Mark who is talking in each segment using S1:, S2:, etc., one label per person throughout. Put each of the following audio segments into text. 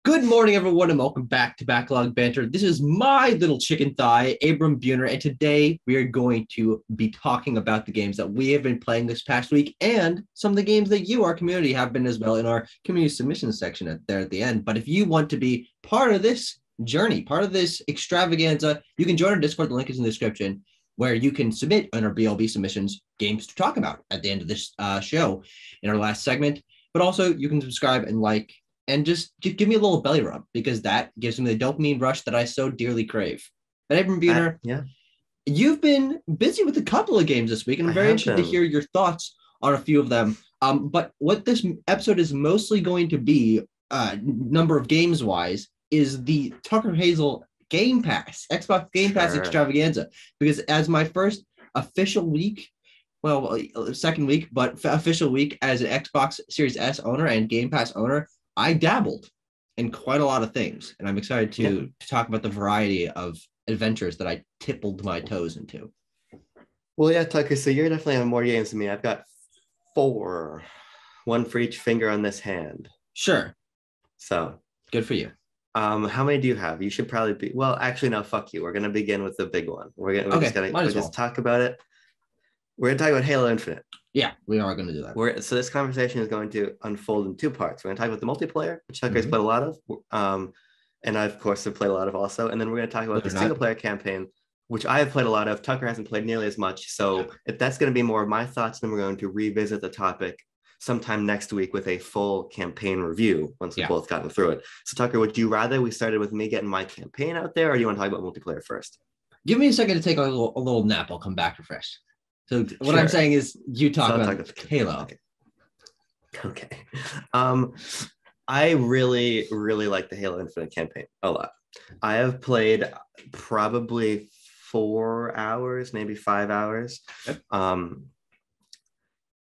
S1: Good morning, everyone, and welcome back to Backlog Banter. This is my little chicken thigh, Abram Buhner, and today we are going to be talking about the games that we have been playing this past week and some of the games that you, our community, have been as well in our community submissions section at the end. But if you want to be part of this journey, part of this extravaganza, you can join our Discord. The link is in the description, where you can submit on our BLB submissions games to talk about at the end of this show in our last segment. But also, you can subscribe and like and just give me a little belly rub because that gives me the dopamine rush that I so dearly crave. But Abram Buhner, you've been busy with a couple of games this week, and I'm very interested to hear your thoughts on a few of them. But what this episode is mostly going to be, number of games wise, is the Tucker Hazell Game Pass, Xbox Game Pass Extravaganza. Because as my first official week, second week, but official week as an Xbox Series S owner and Game Pass owner, I dabbled in quite a lot of things, and I'm excited to talk about the variety of adventures that I tippled my toes into.
S2: Well, yeah, Tucker, so you're definitely on more games than me. I've got 4, one for each finger on this hand.
S1: Sure.
S2: So.
S1: Good for you.
S2: How many do you have? You should probably be, well, actually, no, fuck you. We're going to begin with the big one. We're just talk about it. We're going to talk about Halo Infinite.
S1: Yeah, we are going to do that.
S2: So this conversation is going to unfold in 2 parts. We're going to talk about the multiplayer, which Tucker's played a lot of, and I, of course, have played a lot of also. And then we're going to talk about the single-player campaign, which I have played a lot of. Tucker hasn't played nearly as much. So if that's going to be more of my thoughts, then we're going to revisit the topic sometime next week with a full campaign review once we've both gotten through it. So Tucker, would you rather we started with me getting my campaign out there, or do you want to talk about multiplayer first?
S1: Give me a second to take a little nap. I'll come back refreshed. So what I'm saying is you talk about Halo.
S2: Okay. I really, really like the Halo Infinite campaign a lot. I have played probably 4 hours, maybe 5 hours.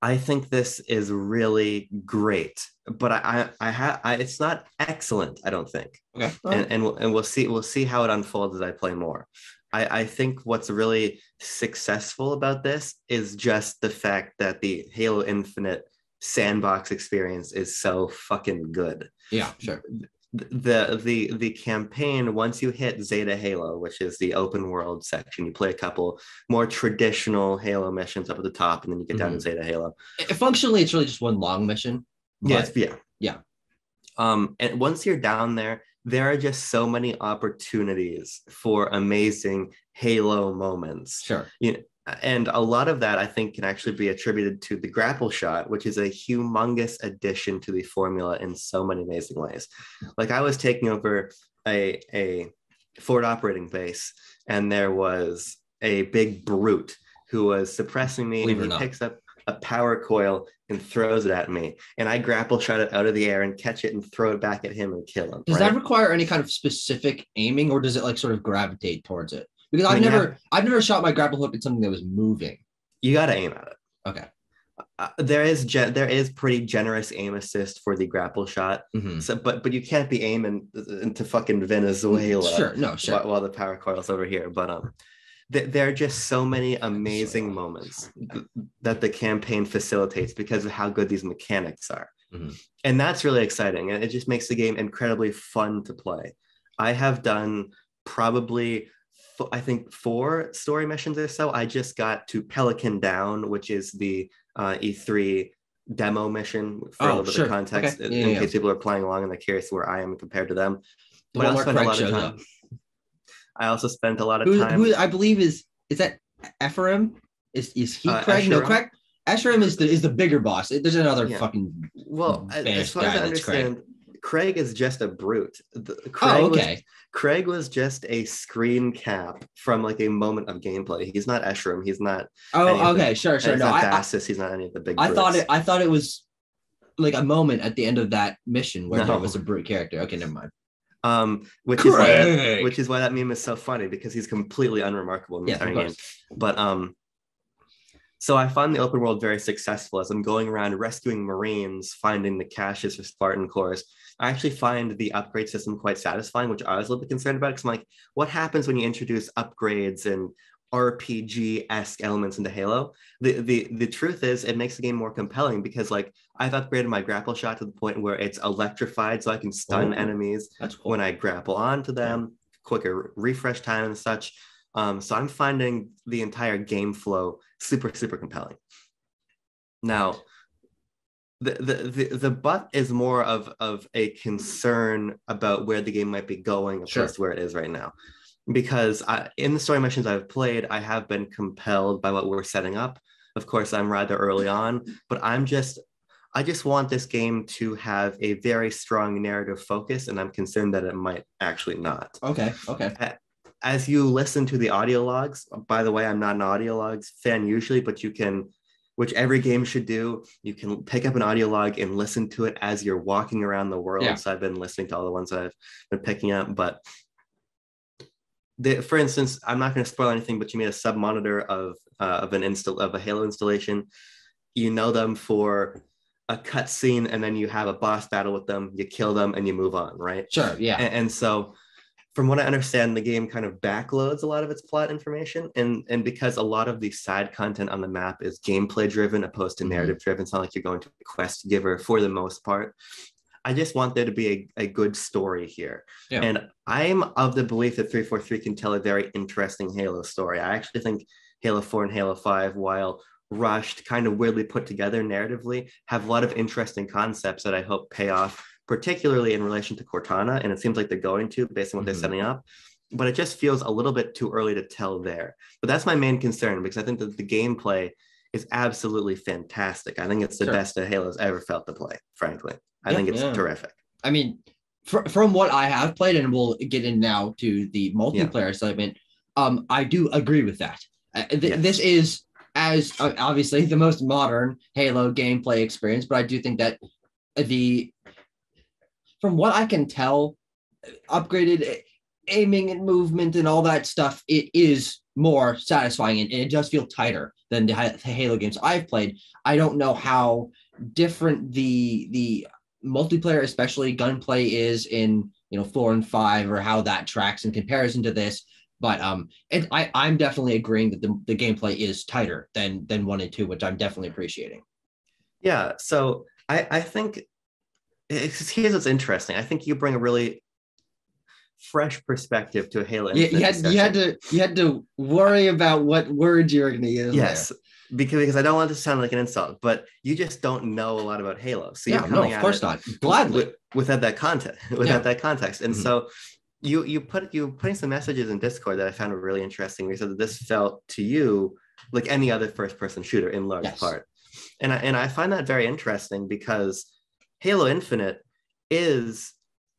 S2: I think this is really great, but it's not excellent, I don't think.
S1: Okay.
S2: And we'll see how it unfolds as I play more. I think what's really successful about this is just the fact that the Halo Infinite sandbox experience is so fucking good.
S1: Yeah, sure.
S2: The campaign, once you hit Zeta Halo, which is the open world section, you play a couple more traditional Halo missions up at the top, and then you get down to Zeta Halo.
S1: Functionally, it's really just one long mission.
S2: Yeah. And once you're down there are just so many opportunities for amazing Halo moments.
S1: Sure.
S2: And a lot of that, I think, can actually be attributed to the grapple shot, which is a humongous addition to the formula in so many amazing ways. Like, I was taking over a forward operating base, and there was a big brute who was suppressing me, and he picks up a power coil and throws it at me, and I grapple shot it out of the air and catch it and throw it back at him and kill him.
S1: Does that require any kind of specific aiming, or does it like sort of gravitate towards it? Because I've never shot my grapple hook at something that was moving.
S2: You got to aim at it.
S1: Okay.
S2: There is pretty generous aim assist for the grapple shot. So, but you can't be aiming into fucking Venezuela.
S1: Sure.
S2: While the power coil's over here. But there are just so many amazing moments that the campaign facilitates because of how good these mechanics are. And that's really exciting. And it just makes the game incredibly fun to play. I have done probably, I think, 4 story missions or so. I just got to Pelican Down, which is the E3 demo mission for a little bit of context, in case people are playing along and they're curious where I am compared to them. But I spent a lot of time. I also spent a lot of time.
S1: Who I believe is that Ephraim? Is he Craig? No, Craig. Ephraim is the bigger boss. There's another fucking.
S2: Well, as far as I understand, Craig is just a brute. Craig was just a screen cap from like a moment of gameplay. He's not Ephraim. He's not.
S1: Sure.
S2: He's not Dassus. He's not any of the big.
S1: I thought it was like a moment at the end of that mission where there was a brute character. Okay, never mind.
S2: Which is why that meme is so funny, because he's completely unremarkable in the entire game. But so I find the open world very successful as I'm going around rescuing Marines, finding the caches for Spartan cores. I actually find the upgrade system quite satisfying, which I was a little bit concerned about, because I'm like, what happens when you introduce upgrades and RPG-esque elements into Halo. The truth is it makes the game more compelling because like I've upgraded my grapple shot to the point where it's electrified so I can stun enemies
S1: cool.
S2: when I grapple onto them, quicker refresh time and such. So I'm finding the entire game flow super, super compelling. Now, the but is more of a concern about where the game might be going opposed to where it is right now. Because in the story missions I've played, I have been compelled by what we're setting up. Of course, I'm rather early on, but I just want this game to have a very strong narrative focus, and I'm concerned that it might actually not.
S1: Okay.
S2: As you listen to the audio logs, by the way, I'm not an audio logs fan usually, but you can, which every game should do, you can pick up an audio log and listen to it as you're walking around the world. So I've been listening to all the ones that I've been picking up, but for instance, I'm not going to spoil anything, but you made a sub monitor of a Halo installation. You know them for a cutscene, and then you have a boss battle with them. You kill them, and you move on, right?
S1: Sure, yeah.
S2: And so, from what I understand, the game kind of backloads a lot of its plot information, and because a lot of the side content on the map is gameplay driven opposed to narrative driven, it's not like you're going to a quest giver for the most part. I just want there to be a good story here. Yeah. And I'm of the belief that 343 can tell a very interesting Halo story. I actually think Halo 4 and Halo 5, while rushed, kind of weirdly put together narratively, have a lot of interesting concepts that I hope pay off, particularly in relation to Cortana. And it seems like they're going to, based on what they're setting up. But it just feels a little bit too early to tell there. But that's my main concern, because I think that the gameplay is absolutely fantastic. I think it's the best that Halo's ever felt to play, frankly. I think it's terrific.
S1: I mean, from what I have played, and we'll get in now to the multiplayer segment, I do agree with that. This is, as obviously the most modern Halo gameplay experience, but I do think that from what I can tell, upgraded aiming and movement and all that stuff, it is more satisfying, and it does feel tighter than the Halo games I've played. I don't know how different the multiplayer, especially gunplay, is in 4 and 5, or how that tracks in comparison to this. But I'm definitely agreeing that the gameplay is tighter than 1 and 2, which I'm definitely appreciating.
S2: Yeah, so I think here's what's interesting. I think you bring a really fresh perspective to a Halo Infinite
S1: you had to worry about what words you were going to use.
S2: Yes, because I don't want it to sound like an insult, but you just don't know a lot about Halo. So you're coming
S1: of course not. Gladly.
S2: Without that context, and so you putting some messages in Discord that I found really interesting. You said that this felt to you like any other first-person shooter in large part, and I find that very interesting, because Halo Infinite is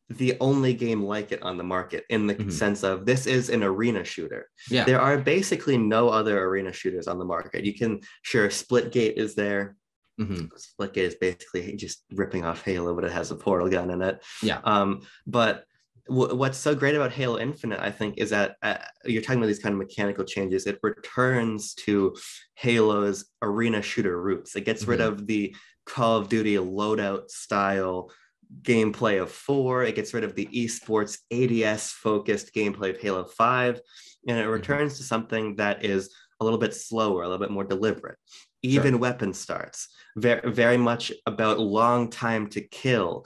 S2: the only game like it on the market, in the sense of this is an arena shooter. Yeah. There are basically no other arena shooters on the market. You can, Splitgate is there. Splitgate is basically just ripping off Halo, but it has a portal gun in it. Yeah. But what's so great about Halo Infinite, I think, is that you're talking about these kind of mechanical changes. It returns to Halo's arena shooter roots. It gets rid of the Call of Duty loadout style gameplay of 4. It gets rid of the esports ADS focused gameplay of Halo 5, and it returns to something that is a little bit slower, a little bit more deliberate. Even weapon starts, very, very much about long time to kill,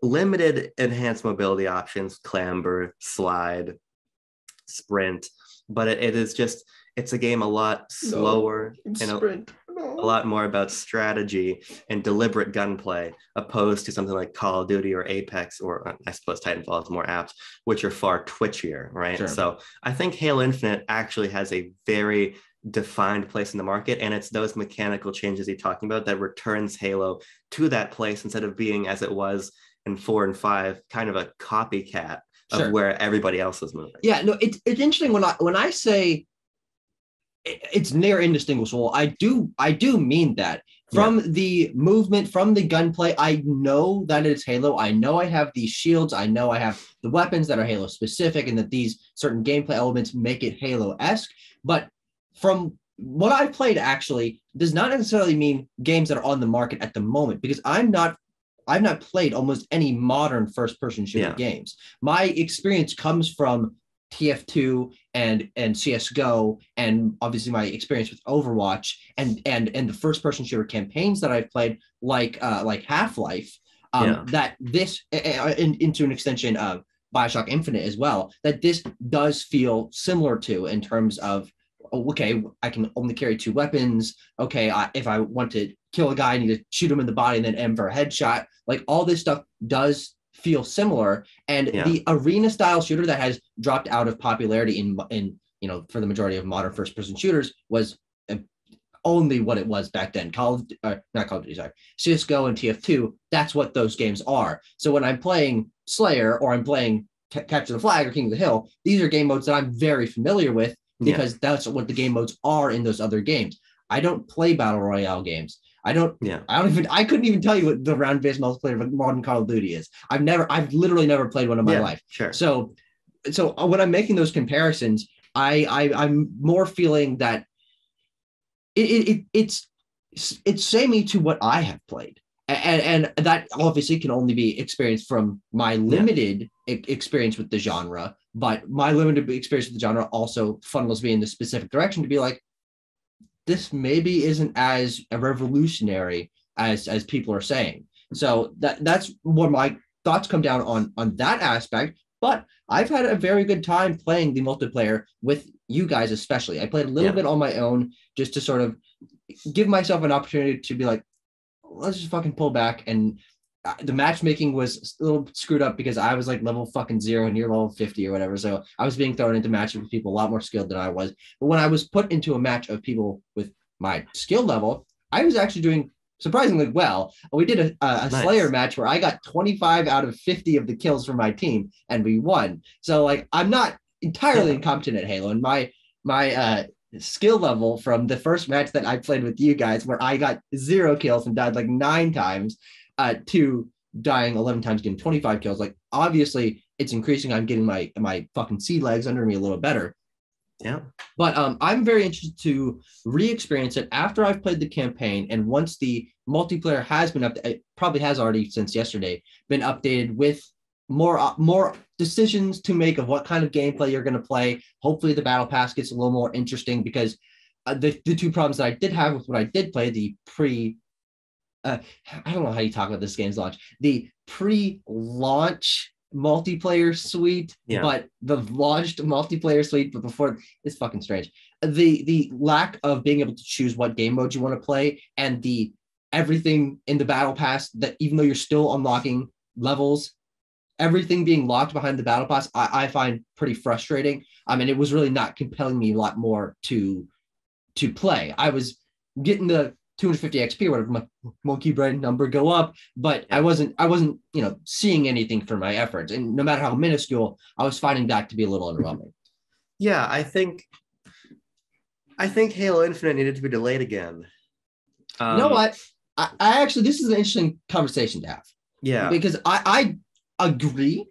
S2: limited enhanced mobility options, clamber, slide, sprint, but it's a game a lot slower and a lot more about strategy and deliberate gunplay, opposed to something like Call of Duty or Apex, or I suppose Titanfall is more apt, which are far twitchier, right? Sure. So I think Halo Infinite actually has a very defined place in the market, and it's those mechanical changes you're talking about that returns Halo to that place, instead of being, as it was in 4 and 5, kind of a copycat of where everybody else is moving.
S1: Yeah, no, it's interesting when I say it's near indistinguishable. I do mean that. From the movement, from the gunplay, I know that it's Halo. I know I have these shields. I know I have the weapons that are Halo specific, and that these certain gameplay elements make it Halo-esque. But from what I've played, actually does not necessarily mean games that are on the market at the moment, because I've not played almost any modern first-person shooter games. My experience comes from TF2 and CS:GO, and obviously my experience with Overwatch and the first person shooter campaigns that I've played, like Half-Life, that this into an extension of BioShock Infinite as well, that this does feel similar to, in terms of, okay, I can only carry 2 weapons. Okay, if I want to kill a guy, I need to shoot him in the body and then aim for a headshot. Like, all this stuff does feel similar. And the arena style shooter that has dropped out of popularity in for the majority of modern first person shooters was only what it was back then. Not Call of Duty, sorry. CS:GO and TF2, that's what those games are. So when I'm playing Slayer or I'm playing Capture the Flag or King of the Hill, these are game modes that I'm very familiar with, because that's what the game modes are in those other games. I don't play battle royale games. I couldn't even tell you what the round-based multiplayer of modern Call of Duty is. I've literally never played one in my life.
S2: Sure.
S1: So when I'm making those comparisons, I'm more feeling that it's samey to what I have played. And that obviously can only be experienced from my limited experience with the genre, but my limited experience with the genre also funnels me in the specific direction to be like, this maybe isn't as revolutionary as people are saying. So that's where my thoughts come down on that aspect. But I've had a very good time playing the multiplayer with you guys, especially. I played a little bit on my own just to sort of give myself an opportunity to be like, let's just fucking pull back. And the matchmaking was a little screwed up because I was like level fucking 0 and you're level 50 or whatever. So I was being thrown into matches with people a lot more skilled than I was. But when I was put into a match of people with my skill level, I was actually doing surprisingly well. We did a nice Slayer match where I got 25 out of 50 of the kills for my team and we won. So like, I'm not entirely incompetent at Halo, and my skill level from the first match that I played with you guys, where I got 0 kills and died like 9 times, to dying 11 times, getting 25 kills. Like, obviously it's increasing. I'm getting my fucking sea legs under me a little better.
S2: Yeah.
S1: But I'm very interested to re-experience it after I've played the campaign, and once the multiplayer has been updated, it probably has already since yesterday been updated with more decisions to make of what kind of gameplay you're going to play. Hopefully the battle pass gets a little more interesting, because the 2 problems that I did have with what I did play, I don't know how you talk about this game's launch, the pre-launch multiplayer suite, but the launched multiplayer suite, but before, it's fucking strange. The lack of being able to choose what game mode you want to play, and the everything in the battle pass, that even though you're still unlocking levels, everything being locked behind the battle pass, I find pretty frustrating. I mean, it was really not compelling me a lot more to play. I was getting the 250 XP, whatever, my monkey brain number go up, but I wasn't, seeing anything for my efforts. And no matter how minuscule, I was finding that to be a little underwhelming.
S2: Yeah, I think Halo Infinite needed to be delayed again.
S1: You know what? I actually, this is an interesting conversation to have.
S2: Yeah.
S1: Because I agree.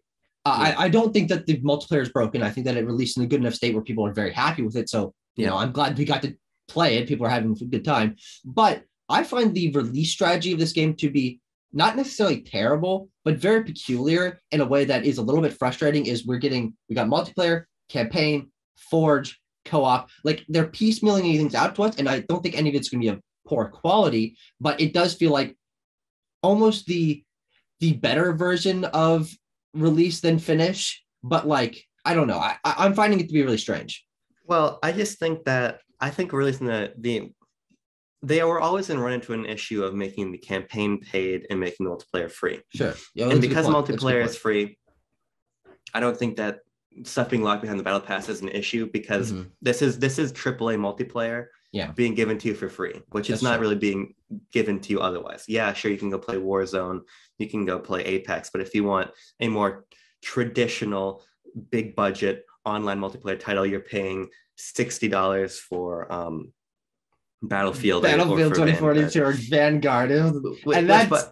S1: I don't think that the multiplayer is broken. I think that it released in a good enough state where people are very happy with it. So, I'm glad we got to play it. People are having a good time. But I find the release strategy of this game to be not necessarily terrible, but very peculiar in a way that is a little bit frustrating. Is we got multiplayer, campaign, Forge, co-op. Like, they're piecemealing things out to us, and I don't think any of it's going to be of poor quality, but it does feel like almost the better version of release than finish. But like, I don't know. I'm finding it to be really strange.
S2: Well, I just think releasing they were always going to run into an issue of making the campaign paid and making the multiplayer free.
S1: Sure. Yeah,
S2: and because multiplayer is free, I don't think that stuff being locked behind the battle pass is an issue, because this is AAA multiplayer being given to you for free, which is not really being given to you otherwise. Yeah, sure, you can go play Warzone, you can go play Apex, but if you want a more traditional, big budget online multiplayer title, you're paying $60 for Battlefield
S1: 2042 or Vanguard. And that's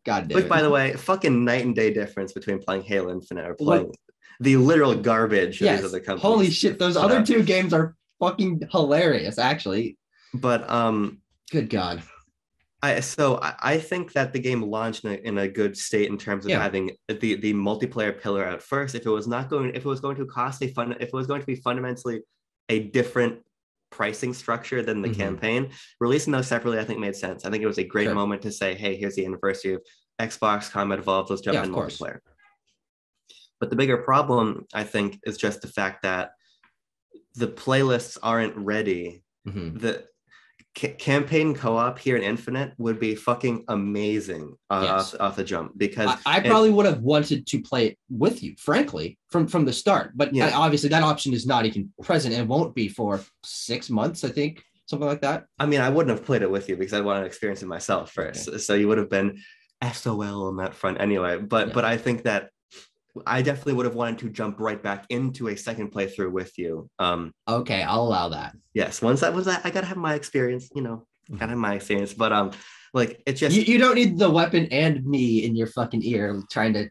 S1: God damn
S2: which, by the way, fucking night and day difference between playing Halo Infinite or playing the literal garbage of these other companies.
S1: Holy shit, those other 2 games are fucking hilarious, actually.
S2: But
S1: good God.
S2: I think that the game launched in a good state in terms of
S1: Yeah.
S2: having the multiplayer pillar at first. If it was going to cost if it was going to be fundamentally a different pricing structure than the campaign, releasing those separately, I think made sense. I think it was a great moment to say, hey, here's the anniversary of Xbox Combat Evolved. Let's jump in multiplayer. But the bigger problem, I think, is just the fact that the playlists aren't ready. The campaign co-op here in Infinite would be fucking amazing off the jump, because
S1: I probably would have wanted to play it with you, frankly, from the start. But obviously that option is not even present and won't be for 6 months, I think, something like that.
S2: I mean, I wouldn't have played it with you because I wanted to experience it myself first. Okay. So you would have been SOL on that front anyway. But I think that I definitely would have wanted to jump right back into a second playthrough with you.
S1: Okay, I'll allow that.
S2: Yes, once that I gotta have my experience, gotta have my experience. But like it's just
S1: you don't need the weapon and me in your fucking ear trying to.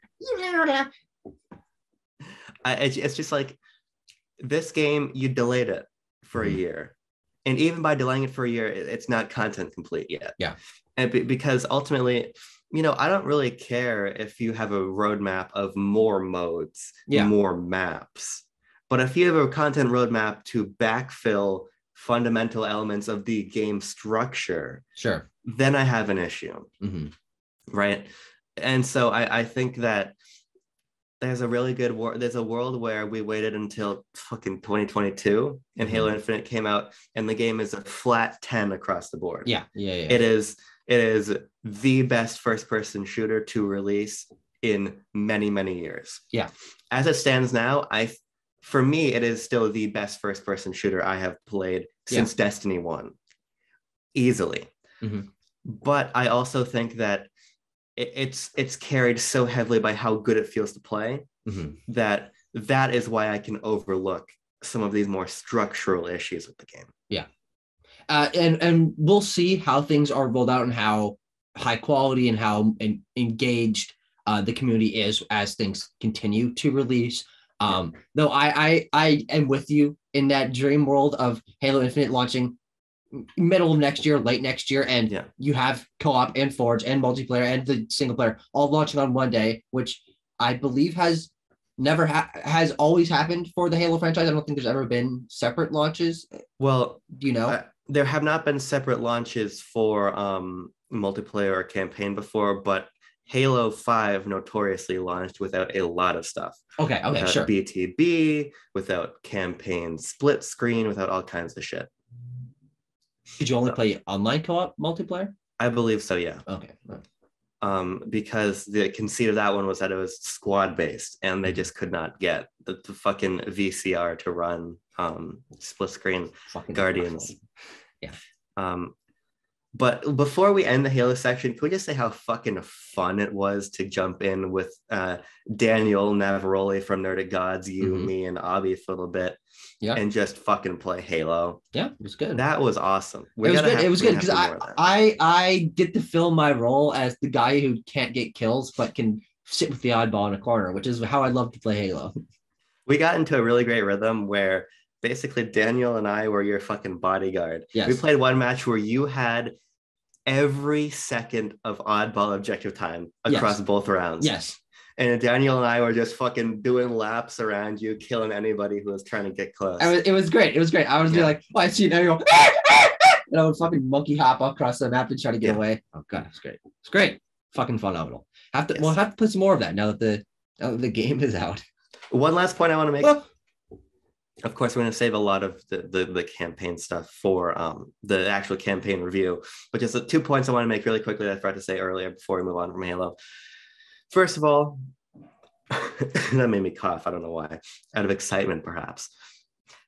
S2: It's just like this game, you delayed it for a year, and even by delaying it for a year, it's not content complete yet.
S1: Yeah,
S2: and because ultimately, I don't really care if you have a roadmap of more modes, more maps. But if you have a content roadmap to backfill fundamental elements of the game structure, then I have an issue, right? And so I think that there's a really good there's a world where we waited until fucking 2022 and Halo Infinite came out, and the game is a flat 10 across the board.
S1: Yeah.
S2: It is the best first-person shooter to release in many, many years.
S1: Yeah.
S2: As it stands now, for me, it is still the best first-person shooter I have played since Destiny 1. Easily. But I also think that it's carried so heavily by how good it feels to play that is why I can overlook some of these more structural issues with the game.
S1: Yeah. And we'll see how things are rolled out and how high quality and how engaged the community is as things continue to release. Though I am with you in that dream world of Halo Infinite launching middle of next year, late next year, and you have co-op and Forge and multiplayer and the single player all launching on one day, which I believe has always happened for the Halo franchise. I don't think there's ever been separate launches.
S2: Well,
S1: there
S2: have not been separate launches for multiplayer or campaign before, but Halo 5 notoriously launched without a lot of stuff.
S1: Okay,
S2: without
S1: sure.
S2: BTB, without campaign split screen, without all kinds of shit.
S1: Did you only play online co-op multiplayer?
S2: I believe so, yeah.
S1: Okay.
S2: Because the conceit of that one was that it was squad based, and they just could not get the fucking VCR to run split screen Guardians.
S1: Yeah.
S2: But before we end the Halo section, can we just say how fucking fun it was to jump in with Daniel Navaroli from Nerdic Gods, you, me, and Avi for a little bit, and just fucking play Halo.
S1: Yeah, it was good.
S2: That was awesome.
S1: It was good because I get to fill my role as the guy who can't get kills but can sit with the oddball in a corner, which is how I love to play Halo.
S2: We got into a really great rhythm where basically Daniel and I were your fucking bodyguard.
S1: Yes.
S2: We played one match where you had every second of oddball objective time across both rounds.
S1: Yes.
S2: And Daniel and I were just fucking doing laps around you, killing anybody who was trying to get close.
S1: It was great. I was like, I see Daniel. And I would fucking monkey hop across the map and try to get away. Oh god, it's great. It's great. Fucking phenomenal. We'll have to put some more of that now that the game is out.
S2: One last point I want to make. Of course, we're going to save a lot of the campaign stuff for the actual campaign review, but just the 2 points I want to make really quickly that I forgot to say earlier before we move on from Halo. First of all, that made me cough. I don't know why. Out of excitement, perhaps.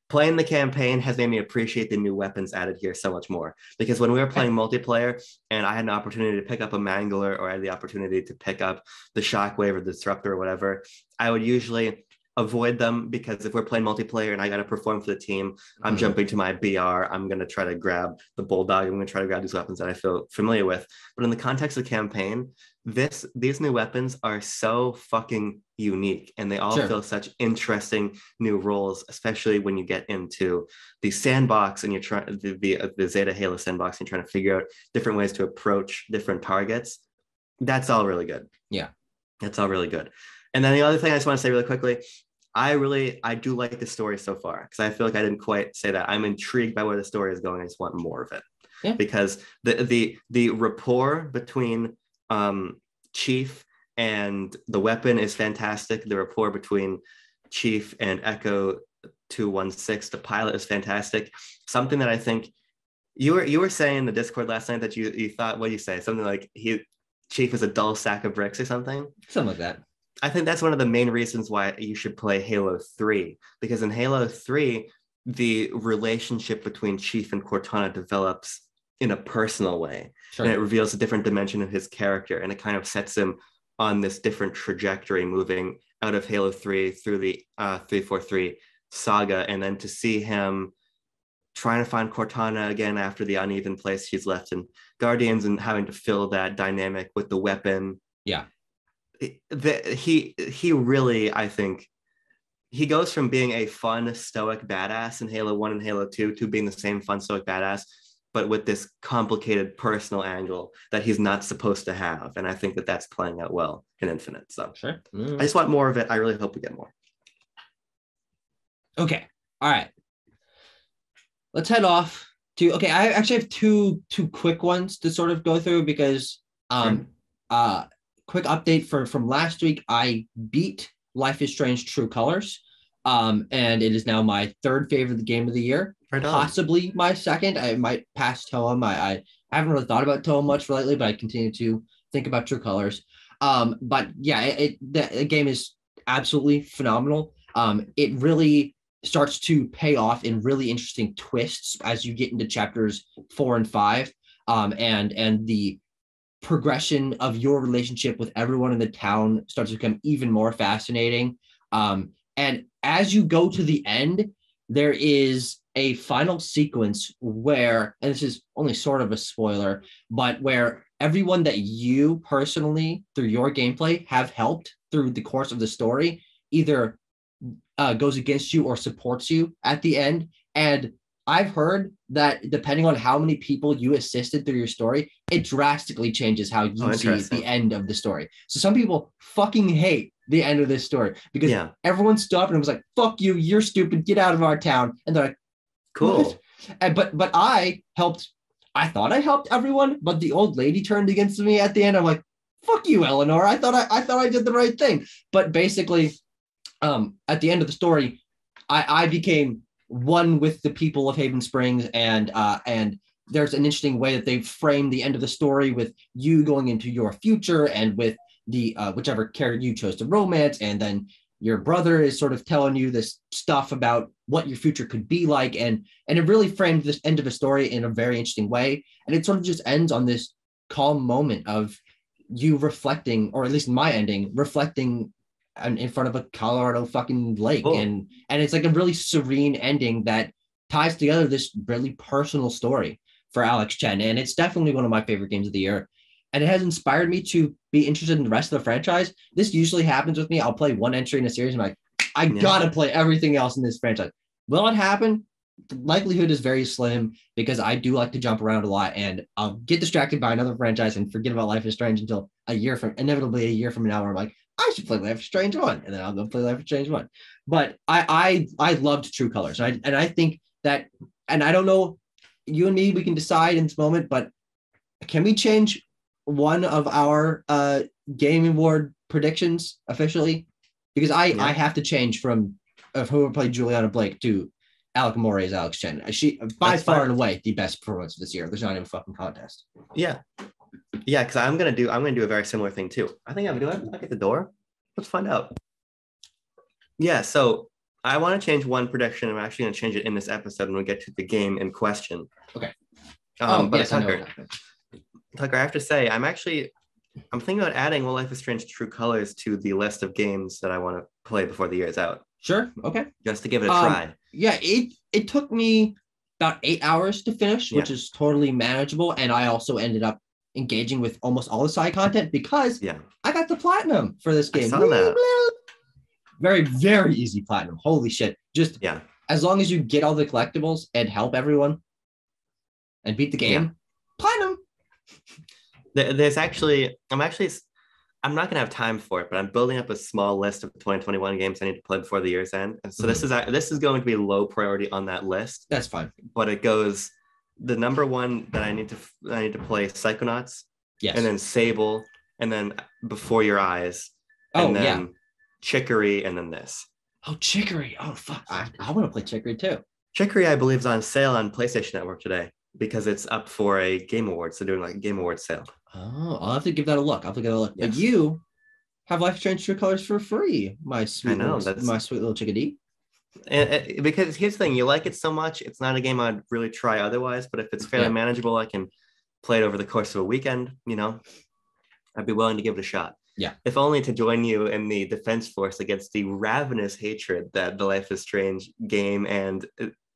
S2: Playing the campaign has made me appreciate the new weapons added here so much more. Because when we were playing multiplayer and I had an opportunity to pick up a Mangler or I had the opportunity to pick up the Shockwave or the Disruptor or whatever, I would usually avoid them, because if we're playing multiplayer and I got to perform for the team, I'm jumping to my BR. I'm going to try to grab the bulldog. I'm going to try to grab these weapons that I feel familiar with. But in the context of the campaign, these new weapons are so fucking unique, and they all feel such interesting new roles, especially when you get into the sandbox and you're trying the Zeta Halo sandbox, and you're trying to figure out different ways to approach different targets. That's all really good.
S1: Yeah,
S2: that's all really good. And then the other thing I just want to say really quickly, I do like the story so far, because I feel like I didn't quite say that. I'm intrigued by where the story is going. I just want more of it. Yeah. Because the rapport between Chief and the weapon is fantastic. The rapport between Chief and Echo 216, the pilot, is fantastic. Something that I think you were saying in the Discord last night that you thought, what do you say? Something like Chief is a dull sack of bricks or something?
S1: Something like that.
S2: I think that's one of the main reasons why you should play Halo 3, because in Halo 3, the relationship between Chief and Cortana develops in a personal way. Sure. And it reveals a different dimension of his character, and it kind of sets him on this different trajectory, moving out of Halo 3 through the 343 saga, and then to see him trying to find Cortana again after the uneven place she's left in Guardians, and having to fill that dynamic with the weapon.
S1: Yeah.
S2: He really, I think, he goes from being a fun, stoic badass in Halo 1 and Halo 2 to being the same fun, stoic badass, but with this complicated personal angle that he's not supposed to have. And I think that that's playing out well in Infinite. So
S1: sure.
S2: I just want more of it. I really hope we get more.
S1: Okay. All right. Let's head off to, okay, I actually have two quick ones to sort of go through, because quick update from last week, I beat Life is Strange True Colors, and it is now my third favorite game of the year, possibly my second. I might pass Toem. I haven't really thought about Toem much lately, but I continue to think about True Colors. But yeah, the game is absolutely phenomenal. It really starts to pay off in really interesting twists as you get into chapters 4 and 5, and the progression of your relationship with everyone in the town starts to become even more fascinating. And as you go to the end, there is a final sequence where, and this is only sort of a spoiler, but where everyone that you personally, through your gameplay, have helped through the course of the story, either goes against you or supports you at the end. And I've heard that depending on how many people you assisted through your story, it drastically changes how you see the end of the story. So some people fucking hate the end of this story because everyone stopped and was like, fuck you, you're stupid, get out of our town. And they're like, cool. And, but I thought I helped everyone, but the old lady turned against me at the end. I'm like, fuck you, Eleanor. I thought I did the right thing. But basically, at the end of the story, I became one with the people of Haven Springs, and there's an interesting way that they've framed the end of the story with you going into your future and with the whichever character you chose to romance, and then your brother is sort of telling you this stuff about what your future could be like, and it really framed this end of a story in a very interesting way, and it sort of just ends on this calm moment of you reflecting, or at least my ending, reflecting in front of a Colorado fucking lake. Cool. And it's like a really serene ending that ties together this really personal story for Alex Chen. And it's definitely one of my favorite games of the year. And it has inspired me to be interested in the rest of the franchise. This usually happens with me. I'll play one entry in a series and I'm like, I gotta play everything else in this franchise. Will it happen? The likelihood is very slim because I do like to jump around a lot, and I'll get distracted by another franchise and forget about Life is Strange until inevitably a year from now, where I'm like, I should play Life is Strange 1, and then I'll go play Life is Strange 1. But I loved True Colors. And I think that, and I don't know, you and me, we can decide in this moment, but can we change one of our Game Award predictions officially? Because I have to change from whoever played Juliana Blake to Alec Morey's Alex Chen. She, by far and away, the best performance this year. There's not even a fucking contest.
S2: Yeah, because I'm gonna do a very similar thing too. I think I'm doing. Look at the door. Let's find out. Yeah, so I want to change one prediction. I'm actually gonna change it in this episode when we get to the game in question.
S1: Okay.
S2: But yes, Tucker, I have to say, I'm actually I'm thinking about adding Life is Strange True Colors to the list of games that I want to play before the year is out.
S1: Sure. Okay.
S2: Just to give it a try.
S1: Yeah, it took me about 8 hours to finish, which is totally manageable. And I also ended up engaging with almost all the side content because I got the platinum for this game.
S2: I saw that.
S1: Very, very easy platinum. Holy shit. Just as long as you get all the collectibles and help everyone and beat the game, platinum.
S2: There's actually, I'm not going to have time for it, but I'm building up a small list of 2021 games I need to play before the year's end. And so this is going to be low priority on that list.
S1: That's fine.
S2: But it goes, the number one that I need to play Psychonauts, and then Sable, and then Before Your Eyes, and then Chicory, and then this.
S1: Oh, Chicory. Oh, fuck. I want to play Chicory too.
S2: Chicory, I believe, is on sale on PlayStation Network today because it's up for a Game Awards. So doing like a Game Awards sale.
S1: Oh, I'll have to give that a look.
S2: Yes.
S1: But you have Life is Strange True Colors for free, my sweet little chickadee.
S2: And because here's the thing, you like it so much, it's not a game I'd really try otherwise, but if it's fairly manageable, I can play it over the course of a weekend, I'd be willing to give it a shot.
S1: Yeah.
S2: If only to join you in the defense force against the ravenous hatred that the Life is Strange game and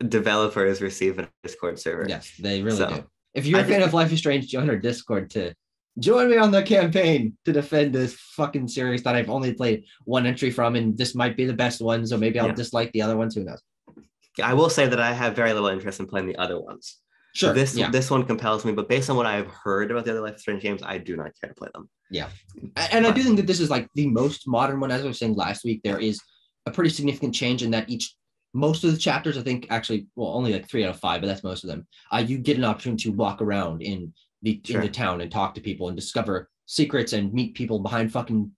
S2: developers receive in a Discord server.
S1: Yes, they really do. If you're a fan of Life is Strange, join our Discord to join me on the campaign to defend this fucking series that I've only played one entry from, and this might be the best one, so maybe I'll dislike the other ones. Who knows?
S2: I will say that I have very little interest in playing the other ones.
S1: Sure.
S2: This one compels me, but based on what I've heard about the other Life is Strange games, I do not care to play them.
S1: Yeah. And I do think that this is like the most modern one. As I was saying last week, there is a pretty significant change in that most of the chapters, I think actually, well, only like 3 out of 5, but that's most of them. You get an opportunity to walk around in the town and talk to people and discover secrets and meet people behind fucking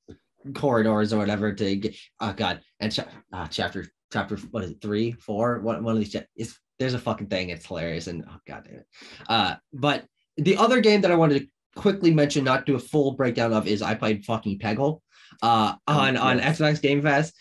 S1: corridors or whatever to get, oh God. And chapter, what is it, 3, 4? One of these, there's a fucking thing. It's hilarious. And oh God damn it. But the other game that I wanted to quickly mention, not do a full breakdown of, is I played fucking Peggle on Xbox Game Pass.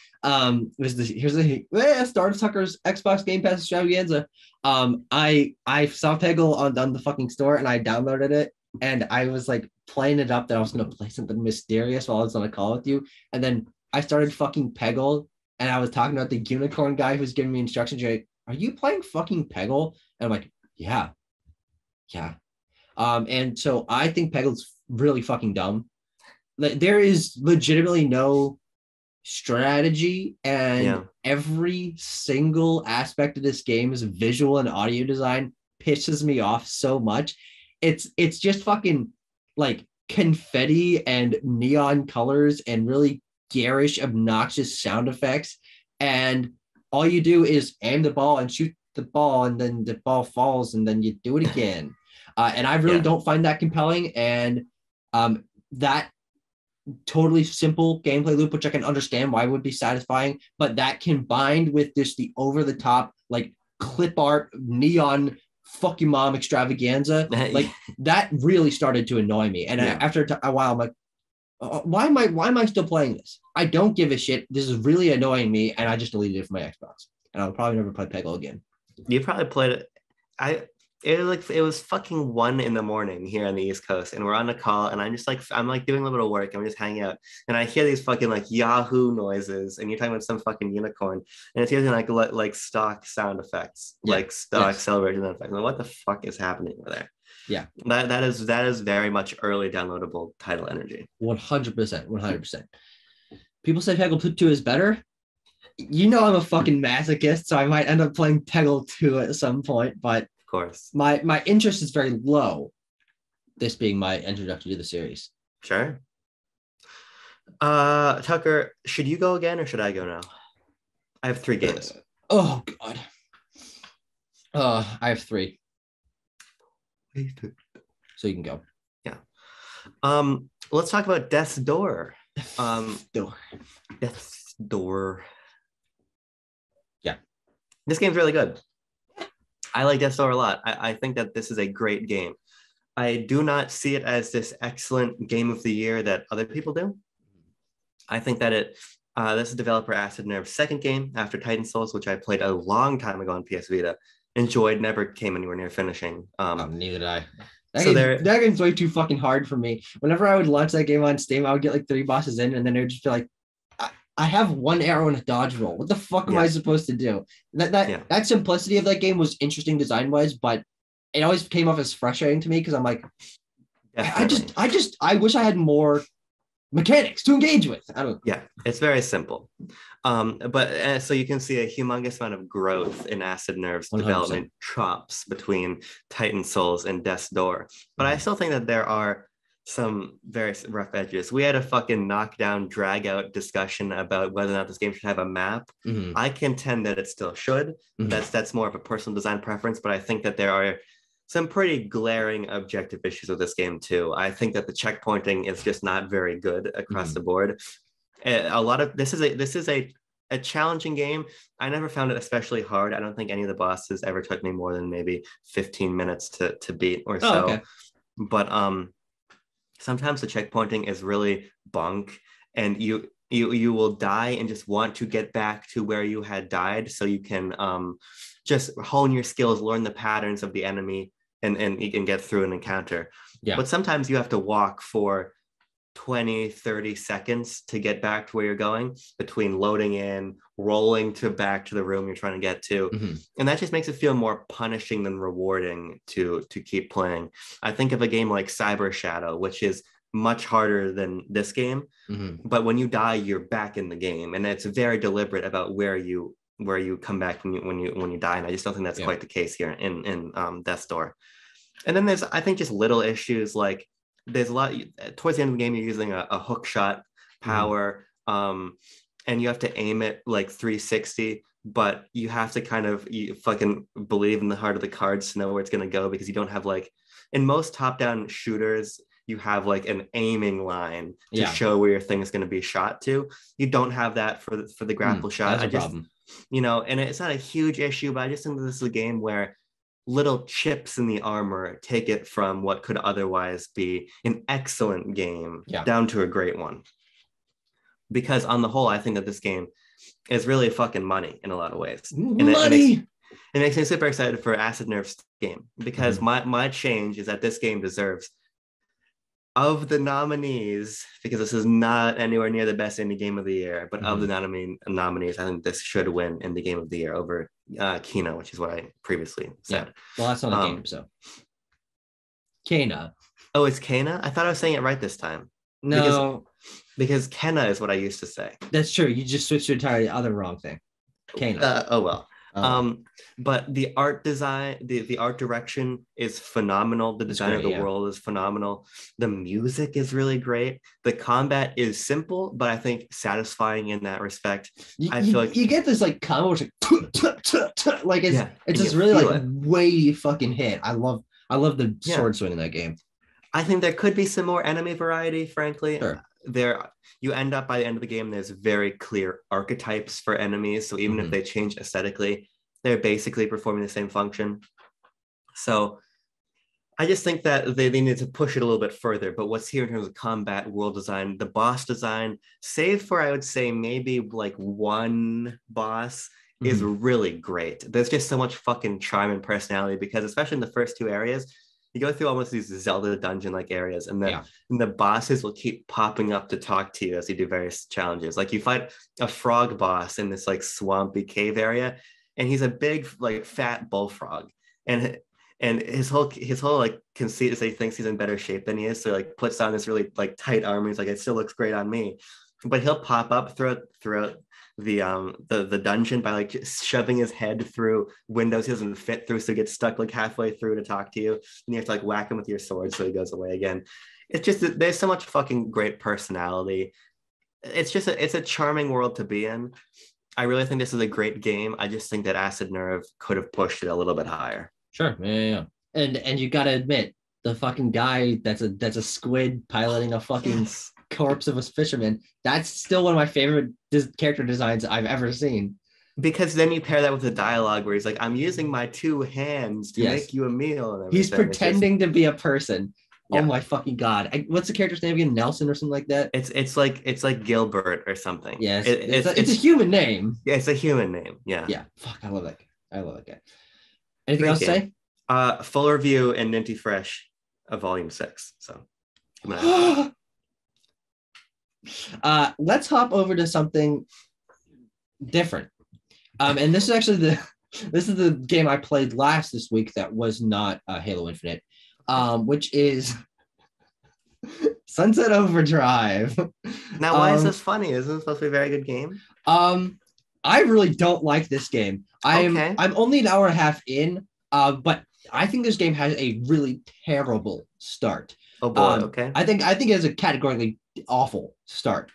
S1: Here's the Star Tucker's Xbox Game Pass Extravaganza. I saw Peggle on the fucking store and I downloaded it and I was like playing it up that I was gonna play something mysterious while I was on a call with you, and then I started fucking Peggle and I was talking about the unicorn guy who's giving me instructions. You're like, are you playing fucking Peggle? And I'm like, yeah. And so I think Peggle's really fucking dumb. There is legitimately no strategy, and every single aspect of this game's visual and audio design pisses me off so much. It's just fucking like confetti and neon colors and really garish, obnoxious sound effects. And all you do is aim the ball and shoot the ball, and then the ball falls, and then you do it again. And I really don't find that compelling. And that totally simple gameplay loop, which I can understand why would be satisfying, but that combined with just the over-the-top, like, clip art, neon, fuck your mom extravaganza, like, that really started to annoy me. And after a while, I'm like, why am I still playing this? I don't give a shit. This is really annoying me, and I just deleted it from my Xbox. And I'll probably never play Peggle again.
S2: You probably played it. It was fucking 1 a.m. here on the East Coast, and we're on a call, and I'm doing a little bit of work, and we're just hanging out, and I hear these fucking like Yahoo noises, and you're talking about some fucking unicorn, and it's using like stock sound effects, like stock celebration effects. Like, what the fuck is happening over there?
S1: Yeah,
S2: that is very much early downloadable title energy.
S1: 100%. People say Peggle 2 is better. I'm a fucking masochist, so I might end up playing Peggle 2 at some point, but of course, my interest is very low, this being my introduction to the series.
S2: Sure. Tucker, should you go again or should I go now? I have 3 games.
S1: Oh God. I have 3. So you can go.
S2: Yeah. Let's talk about Death's Door. Death's Door. Yeah. This game's really good. I like Death's Door a lot. I think that this is a great game. I do not see it as this excellent game of the year that other people do. I think that this developer Acid Nerve's second game after Titan Souls, which I played a long time ago on PS Vita, enjoyed, never came anywhere near finishing.
S1: Neither did I.
S2: So
S1: That game's way too fucking hard for me. Whenever I would launch that game on Steam, I would get like 3 bosses in, and then it would just be like, I have one arrow and a dodge roll. What the fuck am I supposed to do? That simplicity of that game was interesting design wise, but it always came off as frustrating to me because I'm like, I wish I had more mechanics to engage with. I don't.
S2: Yeah, it's very simple. But so you can see a humongous amount of growth in Acid Nerve's 100%. Development chops between Titan Souls and Death's Door. But I still think that there are some very rough edges. We had a fucking knockdown, drag out discussion about whether or not this game should have a map. I contend that it still should. That's more of a personal design preference, but I think that there are some pretty glaring objective issues with this game too. I think that the checkpointing is just not very good across the board. A lot of this is a challenging game. I never found it especially hard. I don't think any of the bosses ever took me more than maybe 15 minutes to beat or so. Okay. But sometimes the checkpointing is really bonk, and you will die and just want to get back to where you had died so you can just hone your skills, learn the patterns of the enemy, and you can get through an encounter. Yeah. But sometimes you have to walk for 20, 30 seconds to get back to where you're going, between loading in, rolling back to the room you're trying to get to. And that just makes it feel more punishing than rewarding to keep playing. I think of a game like Cyber Shadow, which is much harder than this game. But when you die, you're back in the game. And it's very deliberate about where you come back when you die. And I just don't think that's quite the case here in Death's Door. And then there's, I think, just little issues like there's a lot towards the end of the game, you're using a hook shot power, and you have to aim it like 360, but you have to you fucking believe in the heart of the cards to know where it's going to go, because you don't have, like, in most top-down shooters, you have like an aiming line to show where your thing is going to be shot to. You don't have that for the grapple shot.
S1: That's a problem.
S2: And it's not a huge issue, but I just think that this is a game where little chips in the armor take it from what could otherwise be an excellent game down to a great one. Because on the whole, I think that this game is really fucking money in a lot of ways. It makes me super excited for Acid Nerve's game, because my change is that this game deserves, of the nominees, because this is not anywhere near the best indie game of the year, but of the nominees, I think this should win indie game of the year over Kena, which is what I previously said.
S1: Yeah. Well, that's not a game, so. Kena.
S2: Oh, it's Kena? I thought I was saying it right this time.
S1: No.
S2: Because Kena is what I used to say.
S1: That's true. You just switched your entire other wrong thing. Kena.
S2: Oh, well. But the art design, the art direction is phenomenal. The design of the world is phenomenal. The music is really great. The combat is simple, but I think satisfying in that respect. I feel like
S1: you get this like combo, like it's just really like weighty fucking hit. I love the sword swing in that game.
S2: I think there could be some more enemy variety, frankly.
S1: Sure.
S2: You end up by the end of the game, there's very clear archetypes for enemies. So even if they change aesthetically, they're basically performing the same function. So I just think that they need to push it a little bit further. But what's here in terms of combat, world design, the boss design, save for, I would say, maybe like one boss, is really great. There's just so much fucking charm and personality, because especially in the first two areas, you go through almost these Zelda dungeon-like areas, and then the bosses will keep popping up to talk to you as you do various challenges. Like you fight a frog boss in this like swampy cave area, and he's a big like fat bullfrog, and his whole like conceit is that he thinks he's in better shape than he is, so he, like, puts on this really like tight armor. He's like, it still looks great on me, but he'll pop up throughout the dungeon by like just shoving his head through windows he doesn't fit through, so he gets stuck like halfway through to talk to you, and you have to like whack him with your sword so he goes away again. It's just, there's so much fucking great personality. It's a charming world to be in. I really think this is a great game. I just think that Acid Nerve could have pushed it a little bit higher.
S1: Sure. Yeah. And you gotta admit, the fucking guy that's a squid piloting a fucking corpse of a fisherman, that's still one of my favorite character designs I've ever seen.
S2: Because then you pair that with the dialogue where he's like, I'm using my two hands to make you a meal. And
S1: he's pretending to be a person. Oh my fucking God. What's the character's name again? Nelson or something like that?
S2: It's like Gilbert or something.
S1: Yes. It's a human name.
S2: Yeah, it's a human name. Yeah.
S1: Yeah. Fuck, I love that guy. Anything else to say?
S2: Full review and Ninty Fresh. a volume 6. So
S1: let's hop over to something different. And this is actually the game I played last this week that was not Halo Infinite, which is Sunset Overdrive.
S2: Now, why is this funny? Isn't it supposed to be a very good game?
S1: I really don't like this game. I'm only an hour and a half in, but I think this game has a really terrible start.
S2: Oh boy, okay.
S1: I think it has a categorically awful start.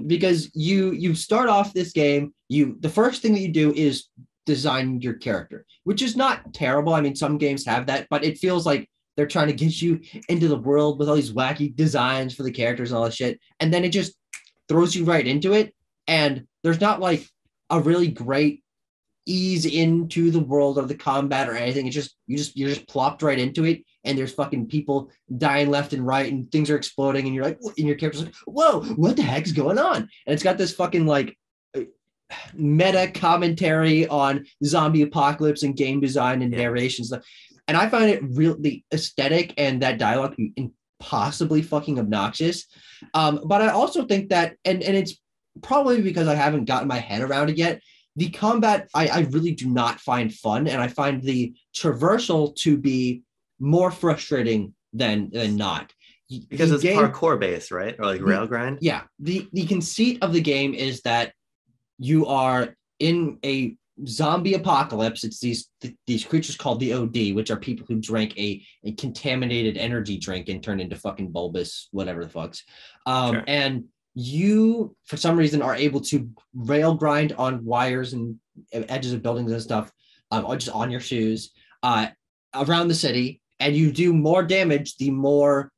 S1: Because you start off this game, the first thing that you do is design your character, which is not terrible. I mean, some games have that, but it feels like they're trying to get you into the world with all these wacky designs for the characters and all that shit. And then it just throws you right into it. And there's not like a really great ease into the world of the combat or anything. It's just, you're just plopped right into it. And there's fucking people dying left and right and things are exploding. And you're like, and your character's like, whoa, what the heck's going on? And it's got this fucking like meta commentary on zombie apocalypse and game design and narration stuff. And I find it really aesthetic and that dialogue impossibly fucking obnoxious. But I also think that, and it's probably because I haven't gotten my head around it yet, the combat I really do not find fun. And I find the traversal to be more frustrating than not.
S2: Because it's parkour based, right? Or like rail grind?
S1: Yeah. The conceit of the game is that you are in a zombie apocalypse. It's these creatures called the OD, which are people who drank a contaminated energy drink and turned into fucking bulbous whatever the fucks. Sure. And you, for some reason, are able to rail grind on wires and edges of buildings and stuff, or just on your shoes, around the city, and you do more damage the more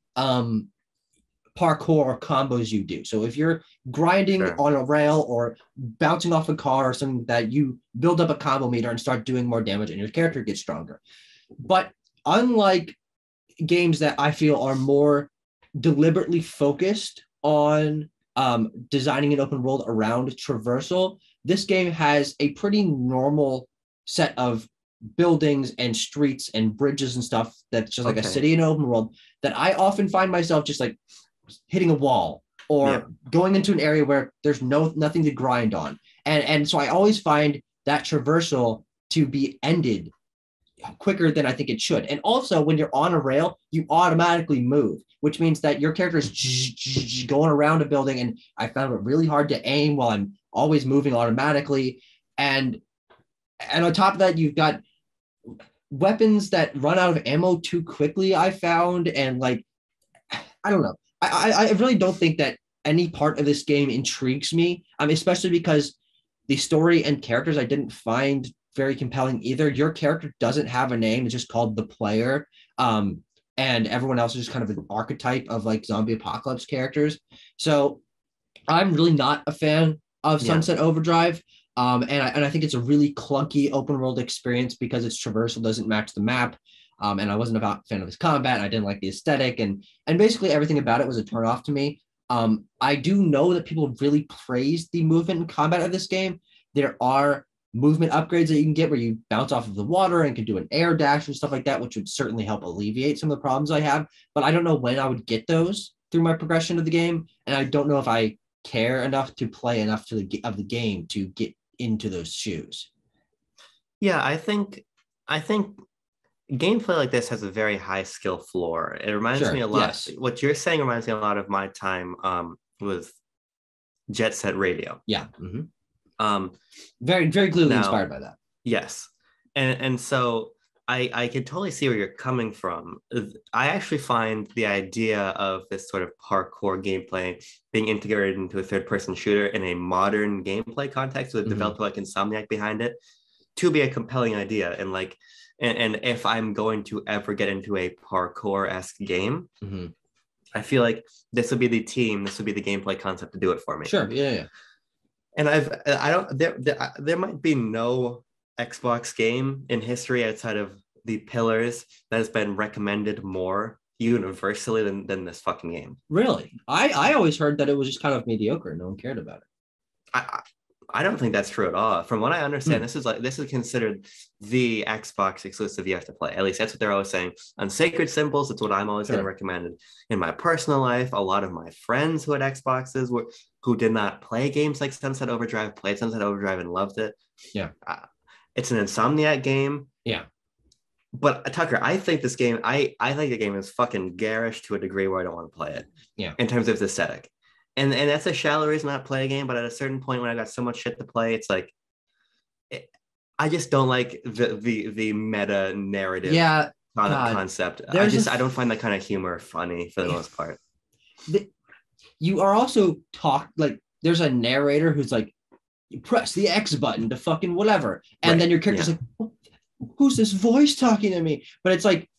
S1: parkour combos you do. So if you're grinding on a rail or bouncing off a car or something like that, you build up a combo meter and start doing more damage and your character gets stronger. But unlike games that I feel are more deliberately focused on designing an open world around traversal, this game has a pretty normal set of buildings and streets and bridges and stuff that's just like a city in an open world that I often find myself just like hitting a wall or going into an area where there's nothing to grind on. And so I always find that traversal to be ended quicker than I think it should. And also when you're on a rail, you automatically move, which means that your character is going around a building. And I found it really hard to aim while I'm always moving automatically. And on top of that, you've got weapons that run out of ammo too quickly, I found. And like, I don't know. I really don't think that any part of this game intrigues me, especially because the story and characters I didn't find very compelling either. Your character doesn't have a name. It's just called the player. And everyone else is just kind of an archetype of like zombie apocalypse characters. So I'm really not a fan of Sunset Overdrive. And I think it's a really clunky open world experience because its traversal doesn't match the map. And I wasn't a fan of this combat. I didn't like the aesthetic and basically everything about it was a turnoff to me. I do know that people really praised the movement and combat of this game. There are movement upgrades that you can get where you bounce off of the water and can do an air dash and stuff like that, which would certainly help alleviate some of the problems I have. But I don't know when I would get those through my progression of the game. And I don't know if I care enough to play enough of the game to get into those shoes.
S2: Yeah, I think gameplay like this has a very high skill floor. It reminds me a lot. Yes. What you're saying reminds me a lot of my time with Jet Set Radio.
S1: Yeah. Mm-hmm. Very, very clearly inspired by that.
S2: Yes. And so I can totally see where you're coming from. I actually find the idea of this sort of parkour gameplay being integrated into a third-person shooter in a modern gameplay context with a developer like Insomniac behind it to be a compelling idea. And like, and if I'm going to ever get into a parkour-esque game, I feel like this would be the gameplay concept to do it for me.
S1: Sure, yeah.
S2: And there might be no Xbox game in history outside of the Pillars that has been recommended more universally than this fucking game.
S1: Really? I always heard that it was just kind of mediocre and no one cared about it.
S2: I don't think that's true at all. From what I understand, this is considered the Xbox exclusive you have to play. At least that's what they're always saying. On Sacred Symbols, it's what I'm always going to recommend. In my personal life, a lot of my friends who had Xboxes who did not play games like Sunset Overdrive played Sunset Overdrive and loved it.
S1: Yeah.
S2: It's an Insomniac game.
S1: Yeah.
S2: But Tucker, I think this game, I think the game is fucking garish to a degree where I don't want to play it.
S1: Yeah.
S2: In terms of its aesthetic. And that's a shallow reason not to play a game, but at a certain point when I got so much shit to play, it's like I just don't like the meta narrative concept. I don't find that kind of humor funny for the most part.
S1: You are also there's a narrator who's like, you press the X button to fucking whatever, and then your character's like, who's this voice talking to me? But it's like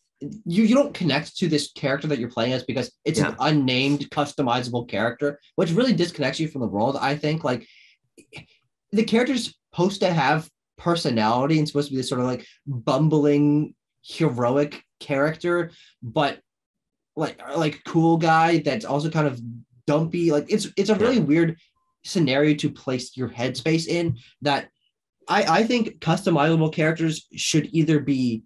S1: you don't connect to this character that you're playing as because it's an unnamed customizable character, which really disconnects you from the world. I think like the character's supposed to have personality and supposed to be this sort of like bumbling heroic character, but like cool guy that's also kind of dumpy. Like it's a really weird scenario to place your headspace in. That I think customizable characters should either be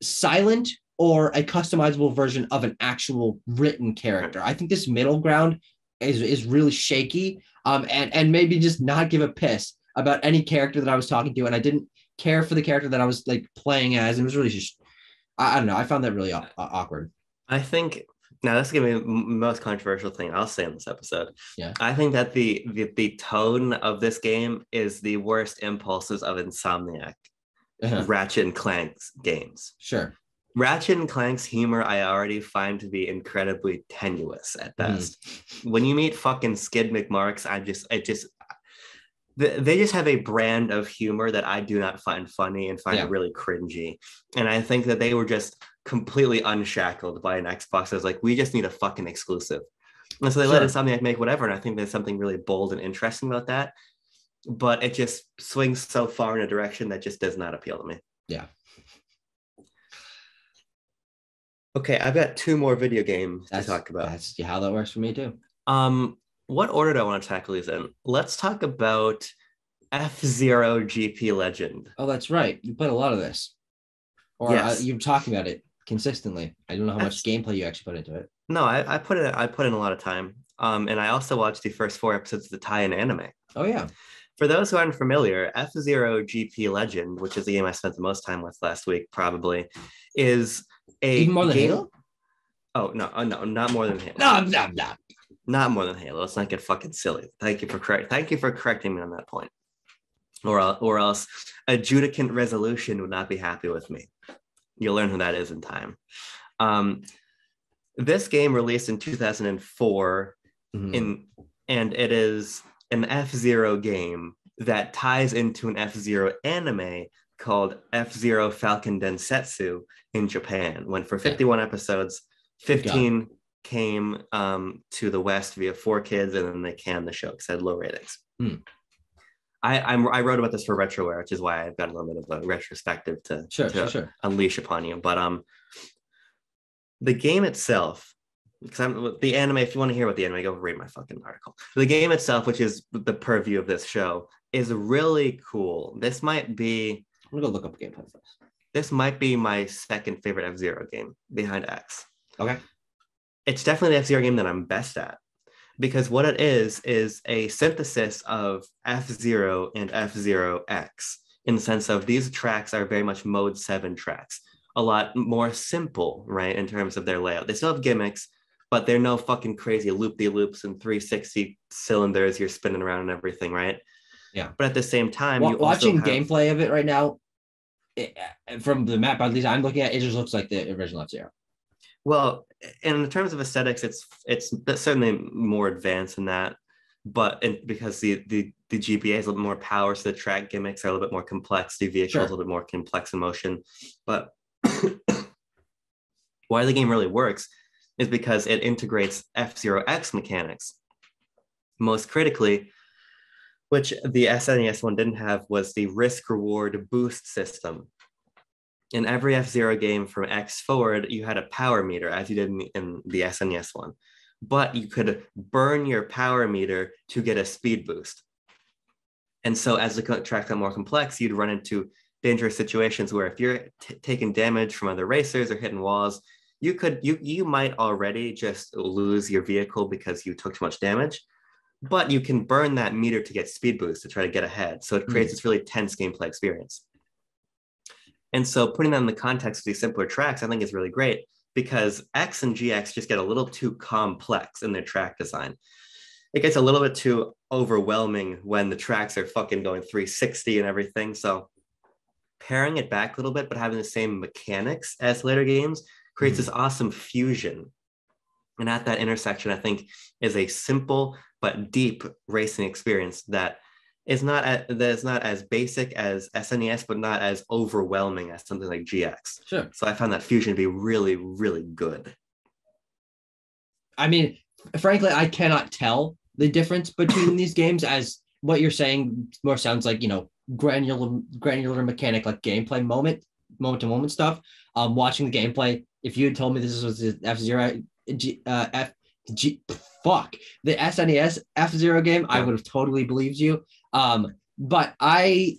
S1: silent or a customizable version of an actual written character. I think this middle ground is really shaky, and maybe just not give a piss about any character that I was talking to, and I didn't care for the character that I was like playing as. It was really just, I don't know. I found that really awkward.
S2: I think now this is gonna be the most controversial thing I'll say in this episode.
S1: Yeah,
S2: I think that the tone of this game is the worst impulses of Insomniac, Ratchet and Clank's games.
S1: Sure.
S2: Ratchet and Clank's humor I already find to be incredibly tenuous at best. When you meet fucking Skid McMarks, they just have a brand of humor that I do not find funny and find really cringy. And I think that they were just completely unshackled by an Xbox. I was like, we just need a fucking exclusive. And so they let Insomniac make whatever. And I think there's something really bold and interesting about that. But it just swings so far in a direction that just does not appeal to me.
S1: Yeah.
S2: Okay, I've got two more video games to talk about.
S1: That's how that works for me too.
S2: What order do I want to tackle these in? Let's talk about F-Zero GP Legend.
S1: Oh, that's right. You played a lot of this. Or you're talking about it consistently. I don't know how much gameplay you actually put into it.
S2: No, I put in a lot of time. And I also watched the first 4 episodes of the tie-in anime.
S1: Oh, yeah.
S2: For those who aren't familiar, F-Zero GP Legend, which is the game I spent the most time with last week, probably, is
S1: even more than Halo?
S2: Oh, no, not more than Halo.
S1: No.
S2: Not more than Halo. Let's not get fucking silly. Thank you for correcting me on that point. Or else Adjudicant Resolution would not be happy with me. You'll learn who that is in time. This game released in 2004, and it is an F-Zero game that ties into an F-Zero anime called F-Zero Falcon Densetsu in Japan. When for 51 episodes, 15 came to the West via 4Kids, and then they canned the show because it had low ratings. I wrote about this for Retroware, which is why I've got a little bit of a retrospective to unleash upon you. But the game itself, because the anime, if you want to hear about the anime, go read my fucking article. The game itself, which is the purview of this show, is really cool. This might be...
S1: I'm going to go look up gameplay first.
S2: This might be my second favorite F-Zero game behind X.
S1: Okay.
S2: It's definitely the F-Zero game that I'm best at. Because what it is a synthesis of F-Zero and F-Zero X, in the sense of these tracks are very much Mode 7 tracks. A lot more simple, right, in terms of their layout. They still have gimmicks, but they're no fucking crazy loop-de-loops and 360 cylinders you're spinning around and everything, right?
S1: Yeah.
S2: But at the same time,
S1: watching gameplay of it right now, from the map at least I'm looking at, it just looks like the original F-Zero.
S2: Well, in terms of aesthetics, it's certainly more advanced than that, but because the GBA has a little more power, so the track gimmicks are a little bit more complex, the vehicle is a little bit more complex in motion. But why the game really works is because it integrates F-Zero X mechanics. Most critically, which the SNES one didn't have, was the risk-reward boost system. In every F-Zero game from X forward, you had a power meter, as you did in the SNES one. But you could burn your power meter to get a speed boost. And so as the tracks got more complex, you'd run into dangerous situations where if you're taking damage from other racers or hitting walls, you might already just lose your vehicle because you took too much damage, but you can burn that meter to get speed boost to try to get ahead. So it creates this really tense gameplay experience. And so putting that in the context of these simpler tracks, I think is really great because X and GX just get a little too complex in their track design. It gets a little bit too overwhelming when the tracks are fucking going 360 and everything. So paring it back a little bit, but having the same mechanics as later games creates this awesome fusion. And at that intersection, I think is a simple but deep racing experience that is not as basic as SNES, but not as overwhelming as something like GX.
S1: Sure.
S2: So I found that fusion to be really, really good.
S1: I mean, frankly, I cannot tell the difference between these games, as what you're saying more sounds like, granular mechanic, like gameplay moment to moment stuff. Watching the gameplay, if you had told me this was the F-Zero the SNES F-Zero game, I would have totally believed you. But I'm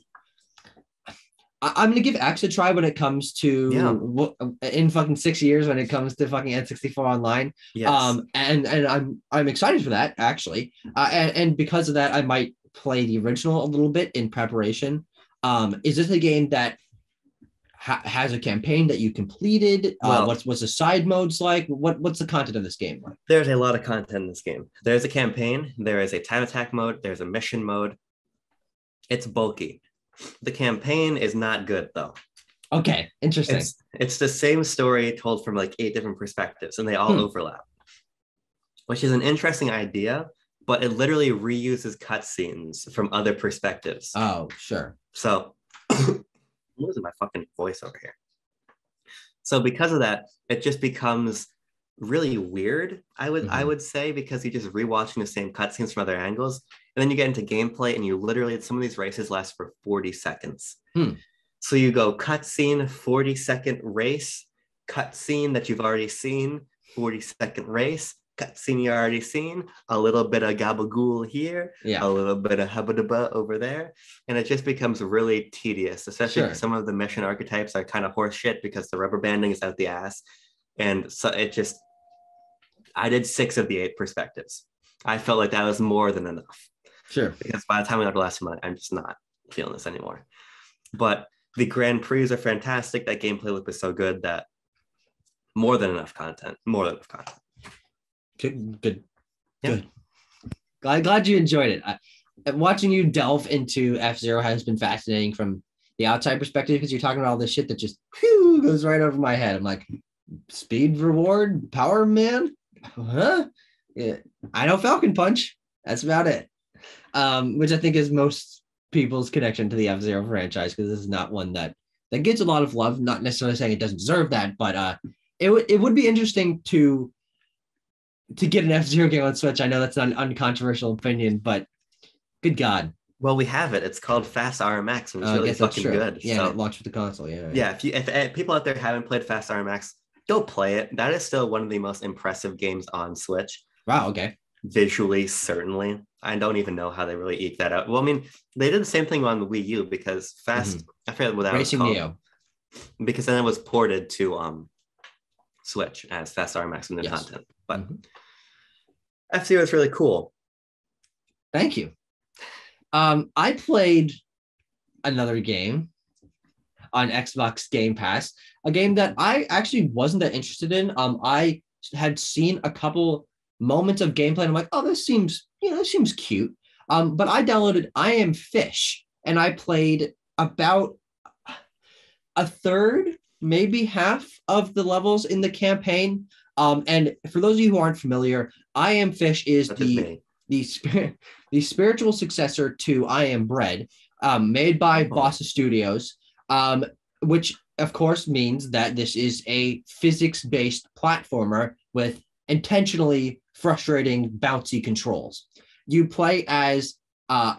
S1: gonna give X a try when it comes to in fucking 6 years when it comes to fucking N64 Online.
S2: Yes.
S1: And I'm excited for that actually. And because of that, I might play the original a little bit in preparation. Is this a game that has a campaign that you completed? What's the side modes like? What's the content of this game like?
S2: There's a lot of content in this game. There's a campaign, there is a time attack mode, there's a mission mode. It's bulky. The campaign is not good though.
S1: Okay, interesting.
S2: It's the same story told from like 8 different perspectives and they all overlap, which is an interesting idea, but it literally reuses cutscenes from other perspectives.
S1: Oh, sure.
S2: So I'm losing my fucking voice over here. So because of that, it just becomes really weird, I would say, because you're just rewatching the same cutscenes from other angles. And then you get into gameplay and you literally, some of these races last for 40 seconds. So you go cutscene, 40-second race, cutscene that you've already seen, 40-second race, cutscene you already seen, a little bit of gabagool here, a little bit of hubba over there. And it just becomes really tedious, especially because some of the mission archetypes are kind of horse shit because the rubber banding is out the ass. And so I did 6 of the 8 perspectives. I felt like that was more than enough. Sure. Because by the time I got the last one, I'm just not feeling this anymore. But the Grand Prix are fantastic. That gameplay loop is so good that more than enough content. Good.
S1: Glad you enjoyed it. Watching you delve into F-Zero has been fascinating from the outside perspective because you're talking about all this shit that just goes right over my head. I'm like, speed reward, power man? Huh? Yeah. I know Falcon Punch. That's about it. Which I think is most people's connection to the F-Zero franchise, because this is not one that gets a lot of love. Not necessarily saying it doesn't deserve that, but it would be interesting to get an F-Zero game on Switch. I know that's not an uncontroversial opinion, but good God.
S2: Well, we have it. It's called Fast RMX, and it's really fucking good.
S1: Yeah, so, it launched with the console.
S2: Yeah. If people out there haven't played Fast RMX, go play it. That is still one of the most impressive games on Switch.
S1: Wow. Okay.
S2: Visually, certainly. I don't even know how they really eke that out. Well, I mean, they did the same thing on the Wii U because I forget what that
S1: Racing
S2: was called.
S1: Neo.
S2: Because then it was ported to Switch as Fast RMX and the content. But F-Zero is really cool.
S1: Thank you. I played another game on Xbox Game Pass, a game that I actually wasn't that interested in. I had seen a couple moments of gameplay and I'm like, oh, this seems cute. But I downloaded I Am Fish and I played about a third, maybe half of the levels in the campaign. And for those of you who aren't familiar, I Am Fish is the spiritual successor to I Am Bread, made by Bossa Studios, which of course means that this is a physics-based platformer with intentionally frustrating bouncy controls. You play as a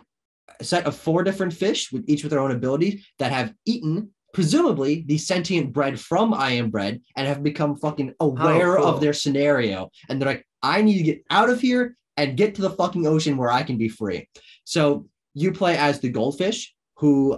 S1: set of 4 different fish, each with their own abilities, that have eaten presumably the sentient bread from I Am Bread and have become fucking aware of their scenario. And they're like, I need to get out of here and get to the fucking ocean where I can be free. So you play as the goldfish who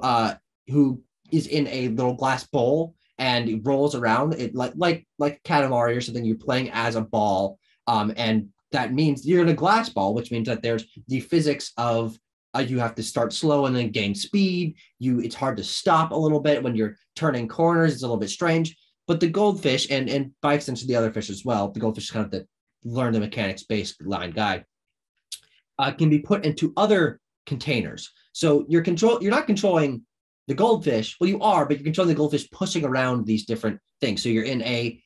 S1: is in a little glass bowl and it rolls around it like Katamari or something. You're playing as a ball, and that means you're in a glass ball, which means that there's the physics of you have to start slow and then gain speed. It's hard to stop a little bit when you're turning corners. It's a little bit strange. But the goldfish, and by extension the other fish as well, the goldfish is kind of the learn the mechanics baseline guy, can be put into other containers. So you're not controlling the goldfish. Well, you are, but you're controlling the goldfish pushing around these different things. So you're in a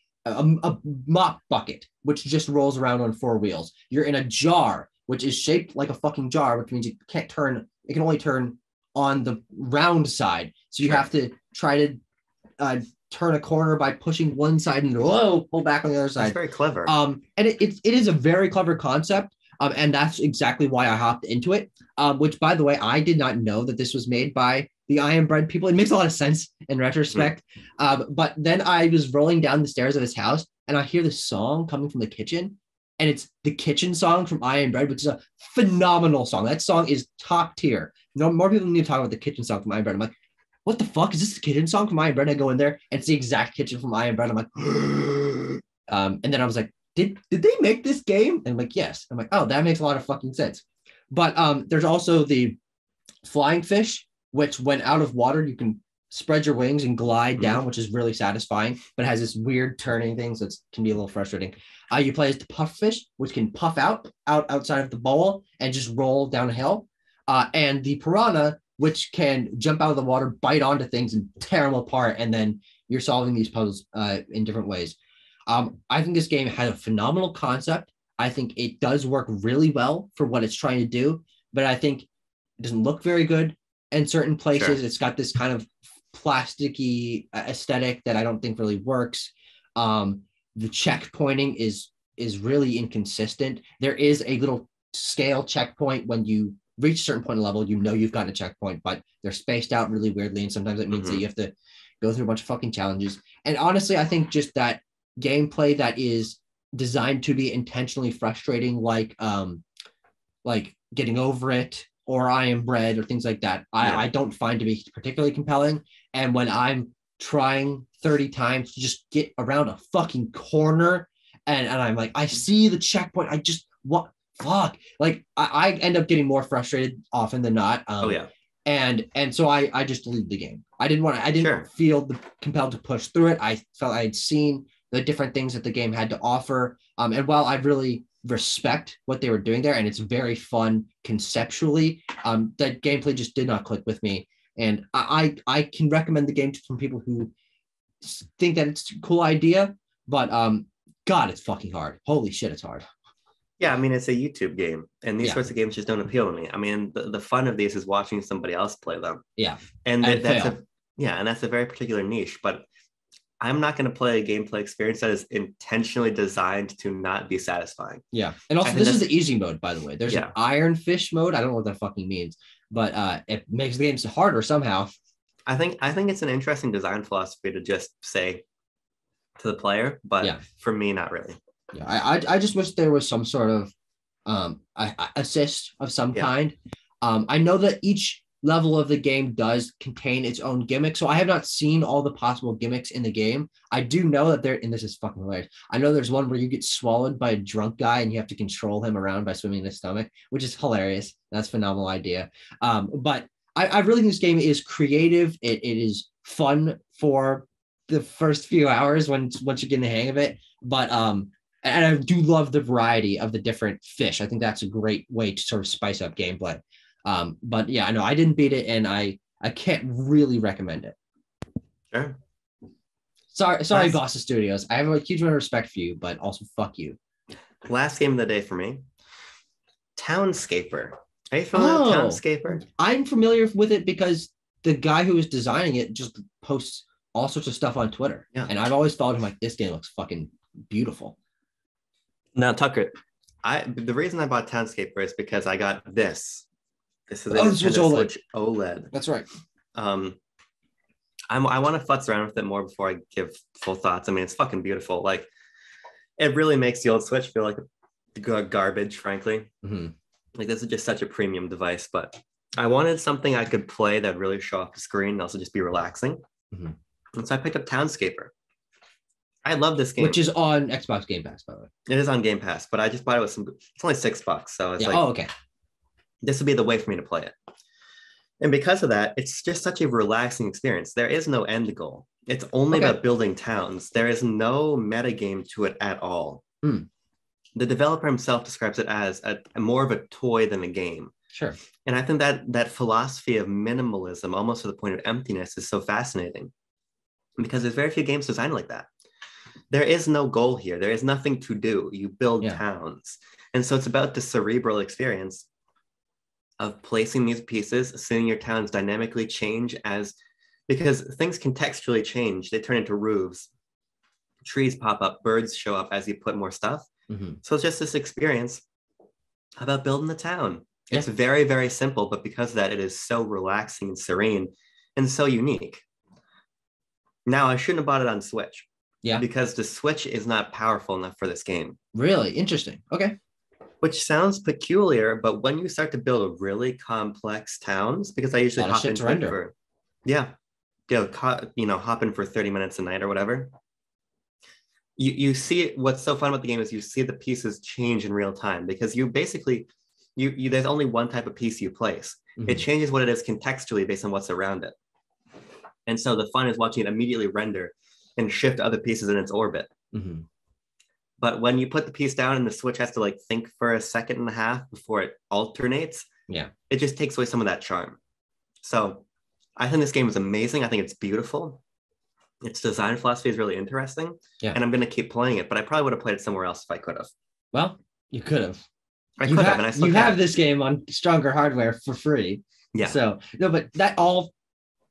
S1: mop bucket, which just rolls around on 4 wheels. You're in a jar, which is shaped like a fucking jar, which means it can only turn on the round side. So you have to try to turn a corner by pushing one side and pull back on the other side.
S2: It's very clever.
S1: And it is a very clever concept. And that's exactly why I hopped into it, which, by the way, I did not know that this was made by the I Am Bread people. It makes a lot of sense in retrospect. But then I was rolling down the stairs of his house and I hear this song coming from the kitchen. And it's the kitchen song from I Am Bread, which is a phenomenal song. That song is top tier. No more people need to talk about the kitchen song from I Am Bread. I'm like, what the fuck? Is this the kitchen song from I Am Bread? And I go in there and it's the exact kitchen from I Am Bread. I'm like, and then I was like, did they make this game? And I'm like, yes. I'm like, oh, that makes a lot of fucking sense. But there's also the flying fish, which when out of water, you can spread your wings and glide down, which is really satisfying, but it has this weird turning thing, so it can be a little frustrating. You play as the pufferfish, which can puff outside of the bowl and just roll downhill. And the piranha, which can jump out of the water, bite onto things and tear them apart. And then you're solving these puzzles in different ways. I think this game has a phenomenal concept. I think it does work really well for what it's trying to do, but I think it doesn't look very good in certain places. Sure. It's got this kind of plasticky aesthetic that I don't think really works. The checkpointing is really inconsistent. There is a little scale checkpoint when you reach a certain point of level, you know you've gotten a checkpoint, but they're spaced out really weirdly, and sometimes it means that you have to go through a bunch of fucking challenges. And honestly, I think just that gameplay that is designed to be intentionally frustrating, like Getting Over It or I Am Bread or things like that, I don't find to be particularly compelling. And when I'm trying 30 times to just get around a fucking corner and I'm like, I see the checkpoint, what fuck, like I end up getting more frustrated often than not. And so I just deleted the game. I didn't feel compelled to push through it. I felt I had seen the different things that the game had to offer. And while I really respect what they were doing there, and it's very fun conceptually, that gameplay just did not click with me. And I can recommend the game from people who think that it's a cool idea, but God, it's fucking hard. Holy shit, it's hard.
S2: Yeah, I mean, it's a YouTube game, and these sorts of games just don't appeal to me. I mean, the fun of these is watching somebody else play them.
S1: Yeah.
S2: And that's a very particular niche, but I'm not going to play a gameplay experience that is intentionally designed to not be satisfying.
S1: Yeah. And also, this is the easy mode, by the way. There's an Iron Fish mode. I don't know what that fucking means, but it makes the games harder somehow.
S2: I think it's an interesting design philosophy to just say to the player, but for me, not really.
S1: Yeah, I just wish there was some sort of assist of some kind. I know that each level of the game does contain its own gimmick, so I have not seen all the possible gimmicks in the game. I do know that and this is fucking hilarious, I know there's one where you get swallowed by a drunk guy and you have to control him around by swimming in his stomach, which is hilarious. That's a phenomenal idea. But I really think this game is creative. It is fun for the first few hours once you get in the hang of it. But and I do love the variety of the different fish. I think that's a great way to sort of spice up gameplay. But yeah, I know I didn't beat it, and I can't really recommend it.
S2: Sure.
S1: Sorry, Boston Studios. I have a huge amount of respect for you, but also fuck you.
S2: Last game of the day for me, Townscaper. Are you familiar with Townscaper?
S1: I'm familiar with it because the guy who was designing it just posts all sorts of stuff on Twitter. Yeah. And I've always followed him like, this game looks fucking beautiful.
S2: Now, Tucker, the reason I bought Townscaper is because I got this. This is a
S1: Nintendo
S2: Switch OLED.
S1: That's right.
S2: I want to futz around with it more before I give full thoughts. I mean, it's fucking beautiful. Like, it really makes the old Switch feel like garbage, frankly. Mm-hmm. Like, this is just such a premium device, but I wanted something I could play that really show off the screen and also just be relaxing.
S1: Mm-hmm.
S2: And so I picked up Townscaper. I love this game.
S1: Which is on Xbox Game Pass, by the way.
S2: It is on Game Pass, but I just bought it with some, it's only $6. So it's like,
S1: oh, okay.
S2: This would be the way for me to play it. And because of that, it's just such a relaxing experience. There is no end goal. It's only about building towns. There is no meta game to it at all.
S1: Mm.
S2: The developer himself describes it as more of a toy than a game.
S1: Sure.
S2: And I think that philosophy of minimalism, almost to the point of emptiness, is so fascinating because there's very few games designed like that. There is no goal here. There is nothing to do. You build towns. And so it's about the cerebral experience of placing these pieces, seeing your towns dynamically change because things contextually change. They turn into roofs, trees pop up, birds show up as you put more stuff. Mm-hmm. So it's just this experience about building the town. Yeah. It's very, very simple, but because of that, it is so relaxing and serene and so unique. Now, I shouldn't have bought it on Switch.
S1: Yeah.
S2: Because the Switch is not powerful enough for this game.
S1: Really? Interesting. Okay.
S2: Which sounds peculiar, but when you start to build really complex towns, because I usually hop in for, hop in for 30 minutes a night or whatever. You see what's so fun about the game is you see the pieces change in real time because you basically, there's only one type of piece you place. Mm-hmm. It changes what it is contextually based on what's around it. And so the fun is watching it immediately render and shift other pieces in its orbit. Mm-hmm. But when you put the piece down and the Switch has to think for a second and a half before it alternates, it just takes away some of that charm. So I think this game is amazing. I think it's beautiful. Its design philosophy is really interesting. Yeah. And I'm going to keep playing it, but I probably would have played it somewhere else if I could have.
S1: Well, you could have.
S2: And I still
S1: have this game on stronger hardware for free. Yeah. So, no, but that all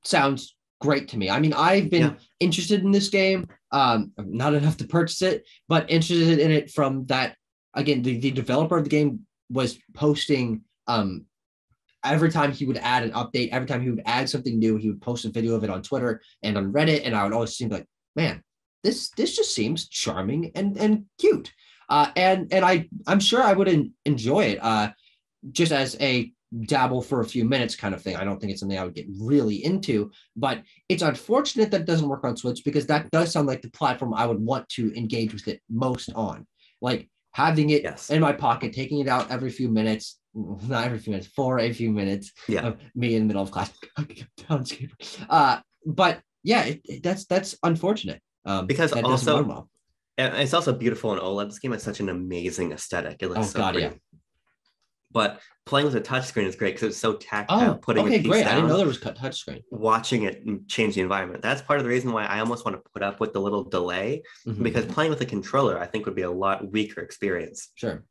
S1: sounds great to me. I mean, I've been interested in this game, not enough to purchase it, but interested in it from that. Again, the developer of the game was posting every time he would add an update, every time he would add something new, he would post a video of it on Twitter and on Reddit, and I would always seem like, man, this just seems charming and cute, and I'm sure I would enjoy it, just as a dabble for a few minutes kind of thing. I don't think it's something I would get really into, but it's unfortunate that it doesn't work on Switch because that does sound like the platform I would want to engage with it most on. Like having it in my pocket, taking it out every few minutes, not every few minutes, for a few minutes of me in the middle of class. But yeah, that's unfortunate.
S2: Because also, it's also beautiful in OLED. This game has such an amazing aesthetic. It looks so pretty. Yeah. But playing with a touchscreen is great because it's so tactile. Putting a piece
S1: great.
S2: Down,
S1: I didn't know there was touchscreen.
S2: Watching it change the environment. That's part of the reason why I almost want to put up with the little delay, because playing with a controller, I think, would be a lot weaker experience.
S1: Sure.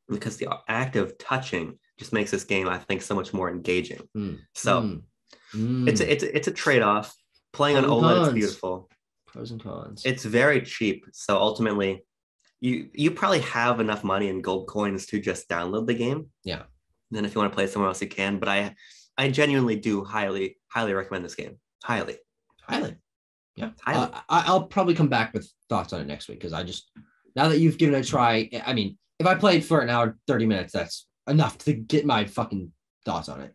S2: Because the act of touching just makes this game, I think, so much more engaging. It's a trade-off. Playing on OLED is beautiful.
S1: Pros and cons.
S2: It's very cheap. So ultimately, you probably have enough money in gold coins to just download the game.
S1: Yeah.
S2: Then if you want to play somewhere else, you can. But I genuinely do highly recommend this game. Highly.
S1: Yeah. I'll probably come back with thoughts on it next week because now that you've given it a try, I mean, if I played for an hour, 30 minutes, that's enough to get my fucking thoughts on it.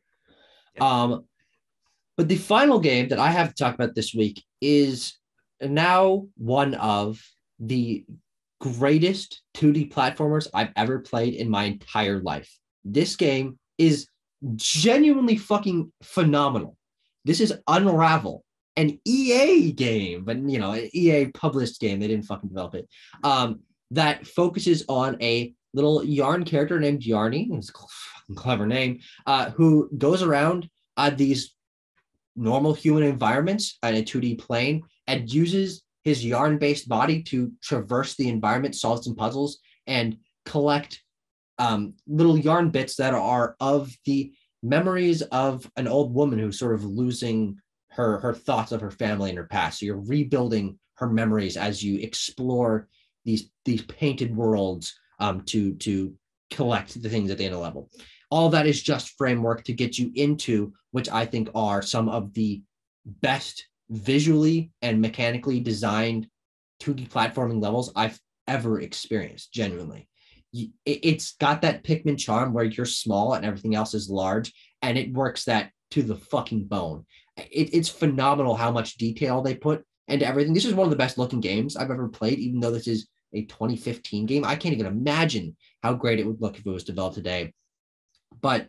S1: Yeah. But the final game that I have to talk about this week is now one of the greatest 2D platformers I've ever played in my entire life. This game is genuinely fucking phenomenal. This is Unravel, an EA game, but an EA published game. They didn't fucking develop it. That focuses on a little yarn character named Yarny. It's a fucking clever name. Who goes around these normal human environments in a 2D plane and uses his yarn-based body to traverse the environment, solve some puzzles, and collect little yarn bits that are of the memories of an old woman who's sort of losing her thoughts of her family and her past. So you're rebuilding her memories as you explore these painted worlds to collect the things at the end of the level. All that is just framework to get you into, which I think are some of the best visually and mechanically designed 2D platforming levels I've ever experienced, genuinely. it's got that Pikmin charm where you're small and everything else is large, and it works that to the fucking bone. It's phenomenal how much detail they put into everything. This is one of the best looking games I've ever played, even though this is a 2015 game. I can't even imagine how great it would look if it was developed today. But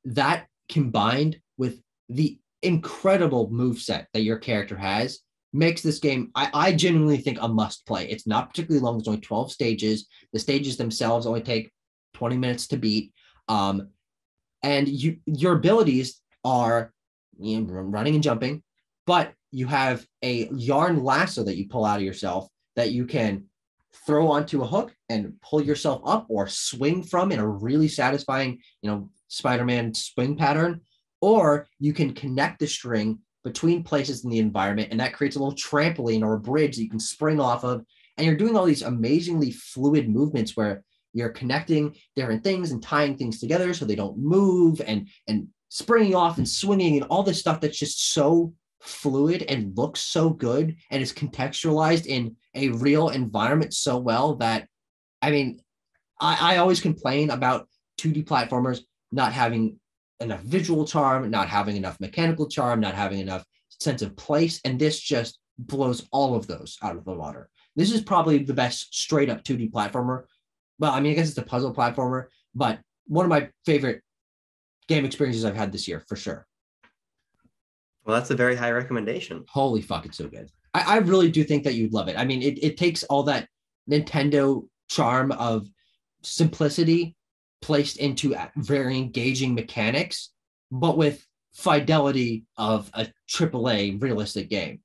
S1: that combined with the incredible moveset that your character has makes this game, I genuinely think, a must play. It's not particularly long. There's only 12 stages. The stages themselves only take 20 minutes to beat. And your abilities are running and jumping, but you have a yarn lasso that you pull out of yourself that you can throw onto a hook and pull yourself up or swing from in a really satisfying, Spider-Man swing pattern, or you can connect the string between places in the environment, and that creates a little trampoline or a bridge that you can spring off of. And you're doing all these amazingly fluid movements where you're connecting different things and tying things together so they don't move, and springing off and swinging and all this stuff that's just so fluid and looks so good and is contextualized in a real environment so well that, I always complain about 2D platformers not having enough visual charm, not having enough mechanical charm, not having enough sense of place, and this just blows all of those out of the water. This is probably the best straight up 2D platformer. Well, I guess it's a puzzle platformer, but one of my favorite game experiences I've had this year, for sure.
S2: Well, that's a very high recommendation.
S1: Holy fuck, it's so good. I really do think that you'd love it. It takes all that Nintendo charm of simplicity placed into very engaging mechanics, but with fidelity of a AAA realistic game.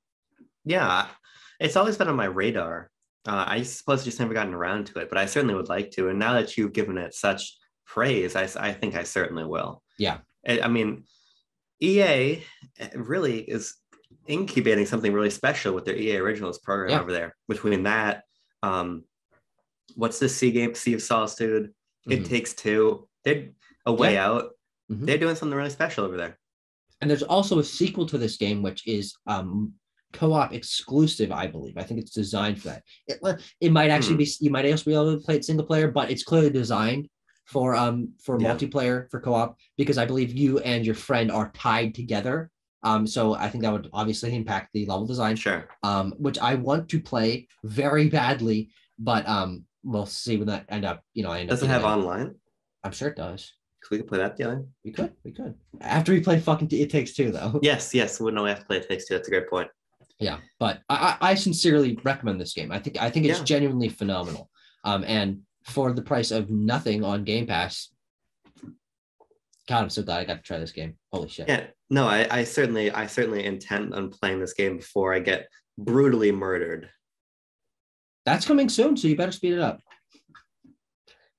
S2: Yeah, it's always been on my radar. I suppose just never gotten around to it, but I certainly would like to. And now that you've given it such praise, I think I certainly will.
S1: Yeah.
S2: EA really is incubating something really special with their EA Originals program over there. Between that, what's this Sea of Solitude? It Takes Two. They're a way out. Mm-hmm. They're doing something really special over there.
S1: And there's also a sequel to this game, which is co-op exclusive, I believe. I think it's designed for that. It might actually be, you might also be able to play it single player, but it's clearly designed for multiplayer, for co-op, because I believe you and your friend are tied together. So I think that would obviously impact the level design.
S2: Sure.
S1: Which I want to play very badly, but we'll see when that end up.
S2: Does it have online?
S1: I'm sure it does.
S2: We could play that, Dylan.
S1: We could. After we play fucking It Takes Two, though.
S2: Yes. We know we have to play It Takes Two. That's a great point.
S1: Yeah, but I sincerely recommend this game. I think it's genuinely phenomenal. And for the price of nothing on Game Pass, God, I'm so glad I got to try this game. Holy shit.
S2: Yeah. No, I certainly intend on playing this game before I get brutally murdered.
S1: That's coming soon, so you better speed it up.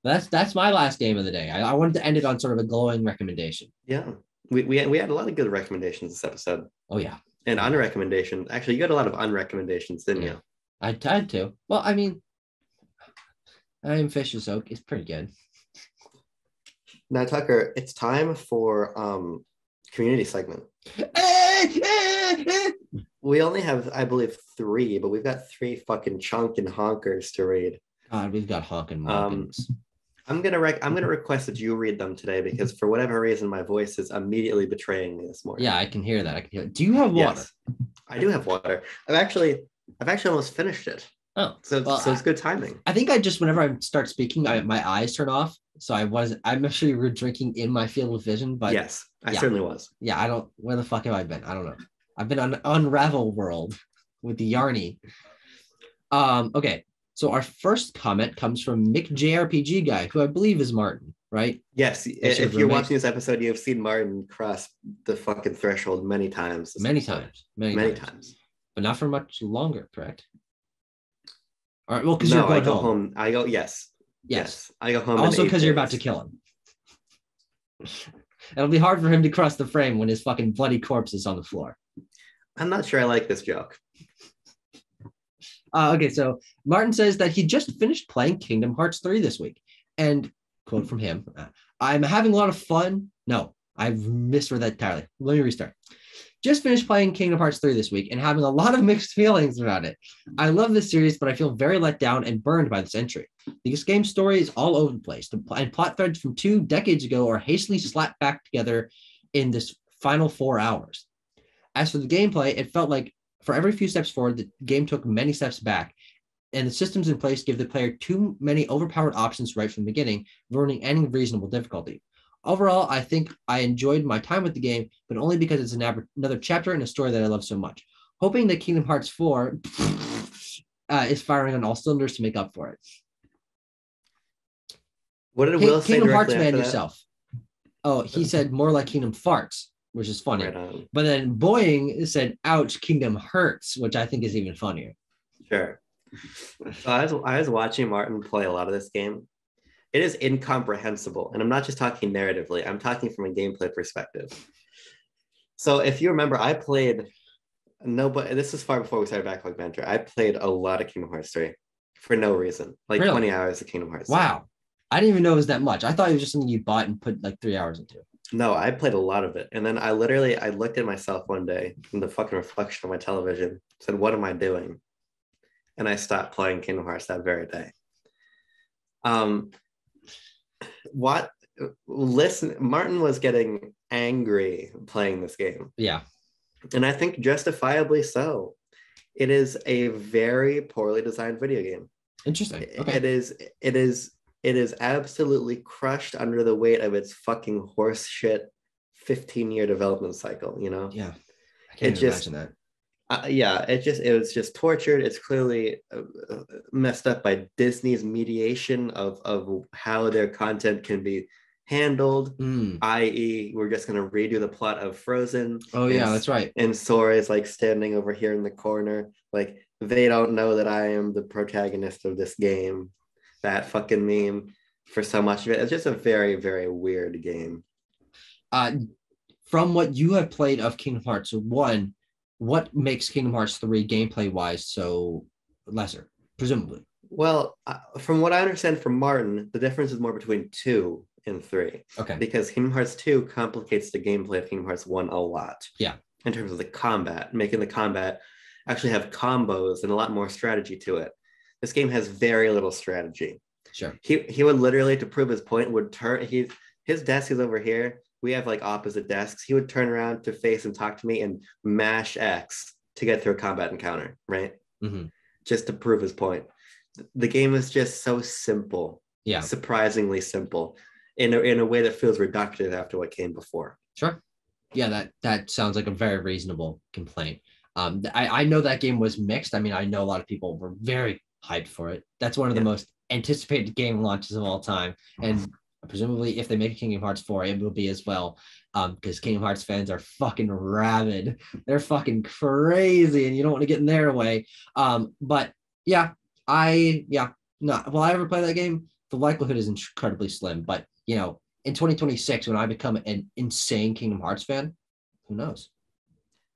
S1: That's my last game of the day. I wanted to end it on sort of a glowing recommendation.
S2: Yeah, we had a lot of good recommendations this episode.
S1: Oh yeah,
S2: and unrecommendations. Actually, you got a lot of unrecommendations, didn't you?
S1: I had to. Well, I am Fish's Oak. It's pretty good.
S2: Now, Tucker, it's time for community segment. We only have, I believe, 3, but we've got 3 fucking chunkin' honkers to read.
S1: God, we've got honkin' monkins.
S2: I'm gonna request that you read them today because for whatever reason my voice is immediately betraying me this morning.
S1: Yeah, I can hear that. Do you have water?
S2: Yes, I do have water. I've actually almost finished it.
S1: Oh,
S2: so it's good timing.
S1: I think whenever I start speaking, my eyes turn off. So I'm sure you were drinking in my field of vision, but
S2: yes, I certainly was.
S1: Yeah, where the fuck have I been? I don't know. I've been on Unravel world with the Yarny. Okay. So our first comment comes from Mick JRPG guy, who I believe is Martin, right?
S2: Yes. If you're watching this episode, you have seen Martin cross the fucking threshold many times.
S1: Many times. But not for much longer, correct? All right. Well, because you're going home.
S2: I go, yes. I go home.
S1: Also because you're about to kill him. It'll be hard for him to cross the frame when his fucking bloody corpse is on the floor.
S2: I'm not sure I like this joke.
S1: Okay, so Martin says that he just finished playing Kingdom Hearts 3 this week. And, quote from him, I'm having a lot of fun. No, I've misread that entirely. Let me restart. Just finished playing Kingdom Hearts 3 this week and having a lot of mixed feelings about it. I love this series, but I feel very let down and burned by this entry. This game's story is all over the place, and plot threads from 2 decades ago are hastily slapped back together in this final 4 hours. As for the gameplay, it felt like for every few steps forward, the game took many steps back, and the systems in place give the player too many overpowered options right from the beginning, ruining any reasonable difficulty. Overall, I think I enjoyed my time with the game, but only because it's another chapter in a story that I love so much. Hoping that Kingdom Hearts 4 is firing on all cylinders to make up for it.
S2: What did Will say
S1: Kingdom Hearts
S2: directly
S1: man
S2: after that?
S1: yourself. Oh, he said more like Kingdom Farts, which is funny.
S2: Right.
S1: But then Boeing said, ouch, Kingdom Hurts, which I think is even funnier.
S2: Sure. So I was watching Martin play a lot of this game. It is incomprehensible. And I'm not just talking narratively, I'm talking from a gameplay perspective. So if you remember, I played, this is far before we started Backlog Banter. I played a lot of Kingdom Hearts 3 for no reason, like really? 20 hours of Kingdom Hearts 3.
S1: Wow. I didn't even know it was that much. I thought it was just something you bought and put like 3 hours into.
S2: No, I played a lot of it. And then I looked at myself one day in the fucking reflection of my television, said, what am I doing? And I stopped playing Kingdom Hearts that very day. Martin was getting angry playing this game.
S1: Yeah.
S2: And I think justifiably so. It is a very poorly designed video game.
S1: Interesting. Okay.
S2: It is absolutely crushed under the weight of its fucking horse shit 15-year development cycle, you know?
S1: Yeah. I can't even imagine that.
S2: It was just tortured. It's clearly messed up by Disney's mediation of how their content can be handled, i.e. we're just going to redo the plot of Frozen.
S1: Oh yeah, that's right.
S2: And Sora is like standing over here in the corner, like they don't know that I am the protagonist of this game. That fucking meme for so much of it. It's just a very, very weird game.
S1: From what you have played of Kingdom Hearts 1, what makes Kingdom Hearts 3 gameplay-wise so lesser, presumably?
S2: Well, from what I understand from Martin, the difference is more between 2 and 3.
S1: Okay.
S2: Because Kingdom Hearts 2 complicates the gameplay of Kingdom Hearts 1 a lot.
S1: Yeah. In
S2: terms of the combat, making the combat actually have combos and a lot more strategy to it. This game has very little strategy.
S1: Sure.
S2: He would literally, to prove his point, would turn, his desk is over here. We have like opposite desks. He would turn around to face and talk to me and mash X to get through a combat encounter, right?
S1: Mm-hmm.
S2: Just to prove his point. The game is just so simple.
S1: Yeah.
S2: Surprisingly simple in a way that feels reductive after what came before.
S1: Sure. Yeah, that sounds like a very reasonable complaint. I know that game was mixed. I mean, I know a lot of people were very hyped for it. That's one of the most anticipated game launches of all time. And presumably if they make Kingdom Hearts 4, it will be as well. Because Kingdom Hearts fans are fucking rabid. They're fucking crazy and you don't want to get in their way. But yeah, will I ever play that game? The likelihood is incredibly slim. But you know, in 2026, when I become an insane Kingdom Hearts fan, who knows?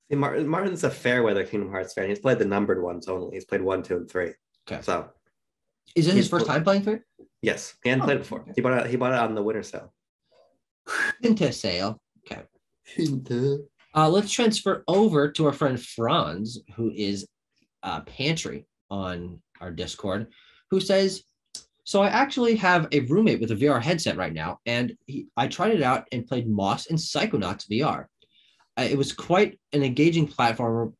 S2: See, Martin's a fair weather Kingdom Hearts fan. He's played the numbered ones only. He's played 1, 2, and 3.
S1: Okay.
S2: So
S1: is it his first time playing through?
S2: Yes. He hadn't played it before. He bought it on the winter sale.
S1: Winter sale. Okay. Let's transfer over to our friend Franz, who is Pantry on our Discord, who says, so I actually have a roommate with a VR headset right now, and I tried it out and played Moss and Psychonauts VR. It was quite an engaging platformer.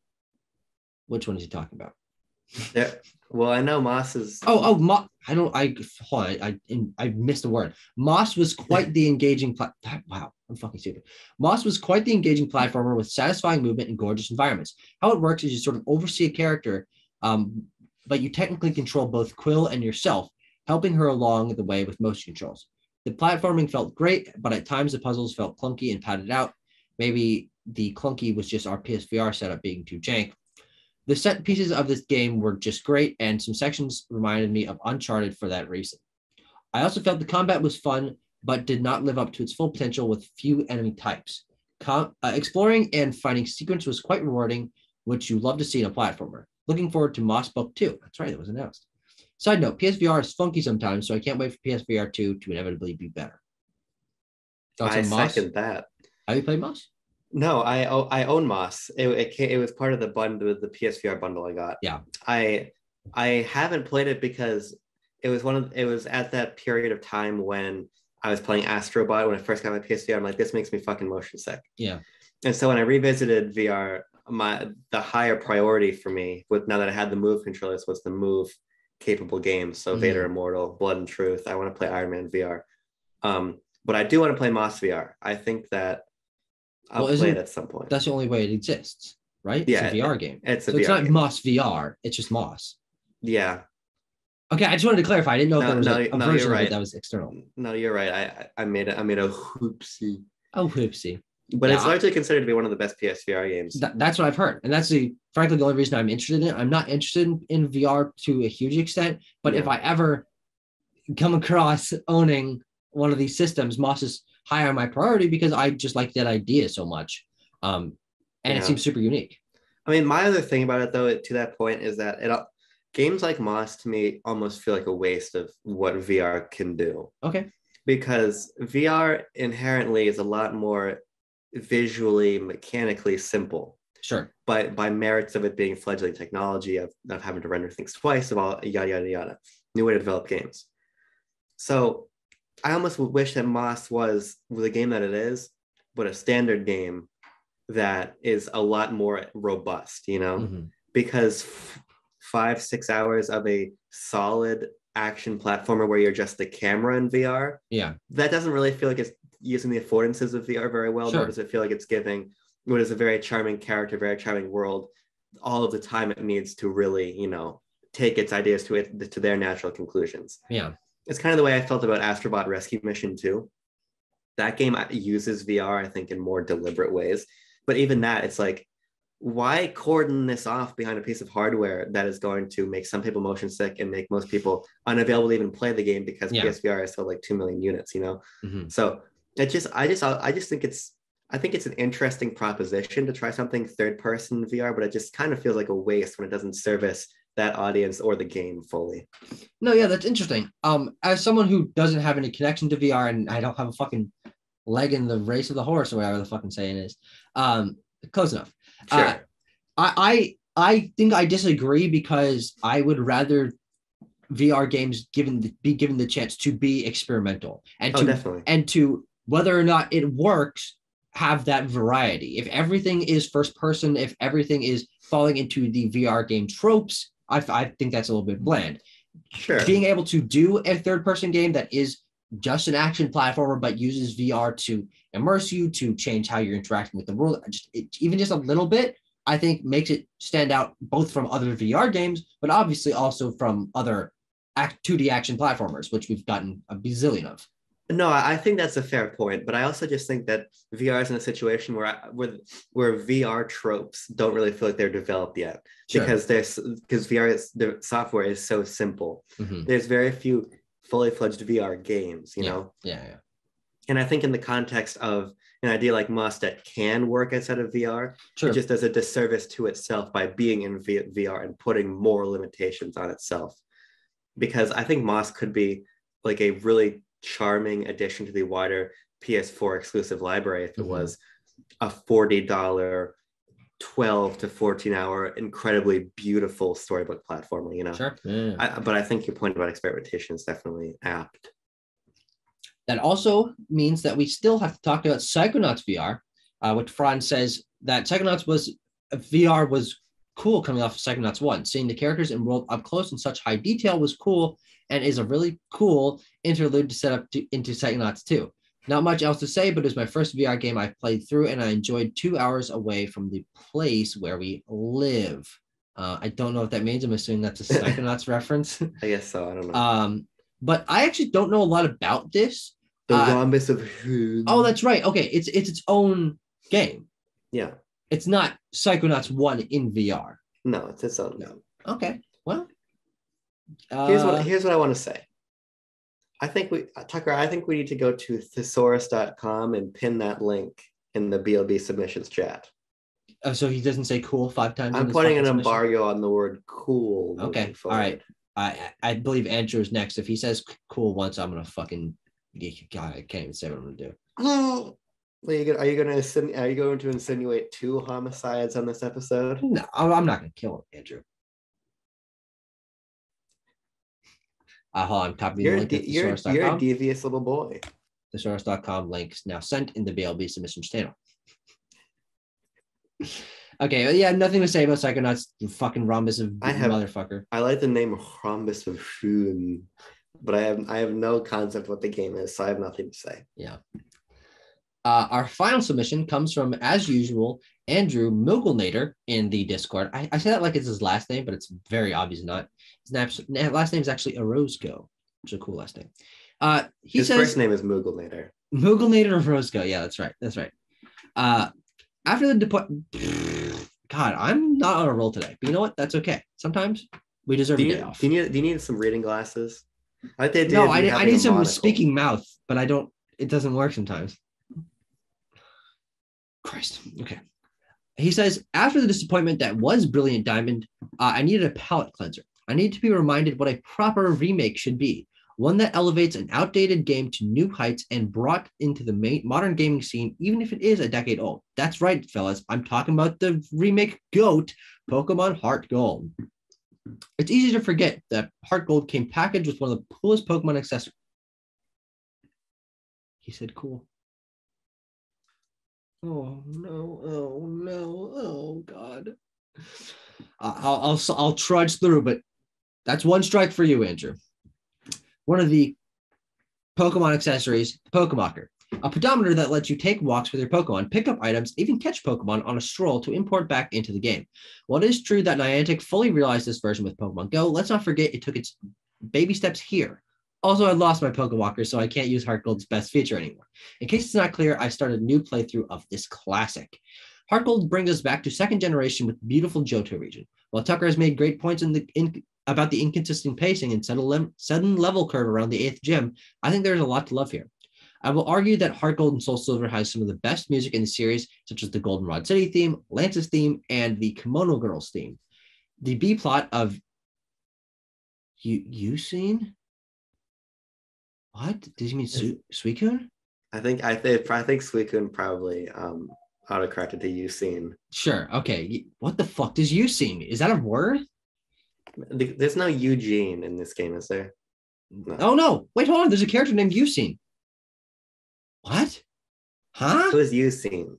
S1: Which one is he talking about?
S2: Yeah. Well, I know Moss is.
S1: I missed a word. Moss was quite the engaging. Wow, I'm fucking stupid. Moss was quite the engaging platformer with satisfying movement and gorgeous environments. How it works is you sort of oversee a character, but you technically control both Quill and yourself, helping her along the way with motion controls. The platforming felt great, but at times the puzzles felt clunky and padded out. Maybe the clunky was just our PSVR setup being too jank. The set pieces of this game were just great, and some sections reminded me of Uncharted for that reason. I also felt the combat was fun, but did not live up to its full potential with few enemy types. Exploring and finding secrets was quite rewarding, which you love to see in a platformer. Looking forward to Moss Book 2. That's right, it was announced. Side note, PSVR is funky sometimes, so I can't wait for PSVR 2 to inevitably be better.
S2: I second that.
S1: Have you played Moss?
S2: No, I own Moss. It was part of the bundle, the PSVR bundle I got.
S1: Yeah.
S2: I haven't played it because it was at that period of time when I was playing Astrobot when I first got my PSVR. I'm like, this makes me fucking motion sick.
S1: Yeah.
S2: And so when I revisited VR, the higher priority for me, with now that I had the Move controllers, was the Move capable games. So Vader Immortal, Blood and Truth. I want to play Iron Man VR. But I do want to play Moss VR. I think that I'll play it at some point.
S1: That's the only way it exists, right?
S2: Yeah,
S1: it's a VR game.
S2: It's a
S1: so
S2: VR
S1: it's not
S2: game.
S1: Moss VR. It's just Moss.
S2: Yeah.
S1: Okay, I just wanted to clarify. I didn't know if there was a version
S2: right.
S1: of it that was external.
S2: No, you're right. I made a hoopsie.
S1: Oh, hoopsie.
S2: But it's largely considered to be one of the best PSVR games.
S1: That's what I've heard. And that's frankly the only reason I'm interested in it. I'm not interested in VR to a huge extent, but if I ever come across owning one of these systems, Moss is higher on my priority because I just like that idea so much. And it seems super unique.
S2: I mean, my other thing about it, though, to that point, is that games like Moss, to me, almost feel like a waste of what VR can do.
S1: Okay.
S2: Because VR inherently is a lot more visually, mechanically simple.
S1: Sure.
S2: By merits of it being fledgling technology, of not having to render things twice, of all yada, yada, yada. New way to develop games. So I almost wish that Moss was the game that it is, but a standard game that is a lot more robust, because 5-6 hours of a solid action platformer where you're just the camera in VR, that doesn't really feel like it's using the affordances of VR very well, nor does it feel like it's giving what is a very charming character, very charming world, all of the time it needs to really, take its ideas to their natural conclusions.
S1: Yeah.
S2: It's kind of the way I felt about Astrobot Rescue Mission 2. That game uses VR, I think, in more deliberate ways. But even that, it's like, why cordon this off behind a piece of hardware that is going to make some people motion sick and make most people unavailable to even play the game because PSVR is still like 2 million units, So I just think it's an interesting proposition to try something third person VR, but it just kind of feels like a waste when it doesn't service that audience or the game fully.
S1: No, yeah, that's interesting. As someone who doesn't have any connection to VR and I don't have a fucking leg in the race of the horse or whatever the fucking saying is, close enough.
S2: Sure.
S1: I think I disagree because I would rather VR games be given the chance to be experimental and to whether or not it works, have that variety. If everything is first person, if everything is falling into the VR game tropes, I think that's a little bit bland.
S2: Sure.
S1: Being able to do a third person game that is just an action platformer, but uses VR to immerse you, to change how you're interacting with the world, even just a little bit, I think makes it stand out both from other VR games, but obviously also from other 2D action platformers, which we've gotten a bazillion of.
S2: No, I think that's a fair point, but I also just think that VR is in a situation where VR tropes don't really feel like they're developed yet, because the software is so simple.
S1: Mm-hmm.
S2: There's very few fully fledged VR games, know.
S1: Yeah.
S2: And I think in the context of an idea like Moss that can work outside of VR, it just does a disservice to itself by being in VR and putting more limitations on itself. Because I think Moss could be like a really charming addition to the wider PS4 exclusive library if it was a $40 12 to 14 hour incredibly beautiful storybook platformer,
S1: Sure.
S2: But I think your point about experimentation is definitely apt.
S1: That also means that we still have to talk about Psychonauts VR, which Franz says that VR was cool coming off of Psychonauts 1. Seeing the characters and world up close in such high detail was cool and is a really cool interlude to set up into Psychonauts 2. Not much else to say, but it was my first VR game I played through, and I enjoyed 2 hours away from the place where we live. I don't know what that means. I'm assuming that's a Psychonauts reference.
S2: I guess so. I don't know.
S1: But I actually don't know a lot about this.
S2: The rhombus of food.
S1: Oh, that's right. Okay, it's its own game.
S2: Yeah.
S1: It's not Psychonauts 1 in VR.
S2: No, it's its own.
S1: No. Okay. Well,
S2: here's what I want to say. Tucker, I think we need to go to thesaurus.com and pin that link in the BLB submissions chat.
S1: So he doesn't say cool 5 times.
S2: I'm putting an embargo on the word cool.
S1: Okay. All right. I believe Andrew is next. If he says cool once, I'm gonna fucking God, I can't even say what I'm gonna do.
S2: Are you going to insinuate 2 homicides on this episode?
S1: No, I'm not going to kill him, Andrew. Hold on, copy the link at thesaurus.com.
S2: You're a devious little boy.
S1: Thesaurus.com links now sent in the BLB submissions channel. Okay, yeah, nothing to say about Psychonauts, you fucking rhombus of motherfucker.
S2: I like the name Rhombus of Shun, but I have no concept what the game is, so I have nothing to say.
S1: Yeah. Our final submission comes from, as usual, Andrew Mooglenator in the Discord. I say that like it's his last name, but it's very obvious not. His last name is actually Orozco, which is a cool last name. His
S2: first name is Mooglenator.
S1: Mooglenator Orozco. Yeah, that's right. That's right. After the God, I'm not on a roll today. But you know what? That's okay. Sometimes we deserve a day off.
S2: Do you need some reading glasses?
S1: I need some speaking mouth, but I don't. It doesn't work sometimes. Christ. Okay. He says, after the disappointment that was Brilliant Diamond, I needed a palate cleanser. I need to be reminded what a proper remake should be. One that elevates an outdated game to new heights and brought into the modern gaming scene, even if it is a decade old. That's right, fellas. I'm talking about the remake GOAT, Pokemon Heart Gold. It's easy to forget that Heart Gold came packaged with one of the coolest Pokemon accessories. He said cool. Oh no, oh God. I'll trudge through, but that's one strike for you, Andrew. One of the Pokemon accessories, the Pokemocker, a pedometer that lets you take walks with your Pokemon, pick up items, even catch Pokemon on a stroll to import back into the game. While it is true that Niantic fully realized this version with Pokemon Go, let's not forget it took its baby steps here. Also, I lost my Pokewalker, so I can't use Heart Gold's best feature anymore. In case it's not clear, I started a new playthrough of this classic. Heart Gold brings us back to second generation with beautiful Johto region. While Tucker has made great points about the inconsistent pacing and sudden level curve around the 8th gym, I think there's a lot to love here. I will argue that Heart Gold and Soul Silver has some of the best music in the series, such as the Goldenrod City theme, Lance's theme, and the Kimono Girls theme. The B plot of Usain? What? Did you mean Suicune?
S2: I think Suicune probably autocorrected to Usain.
S1: Sure. Okay. What the fuck does Usain? Is that a word?
S2: There's no Eugene in this game, is there?
S1: No. Oh no! Wait, hold on. There's a character named Usain. What? Huh?
S2: Who is Usain?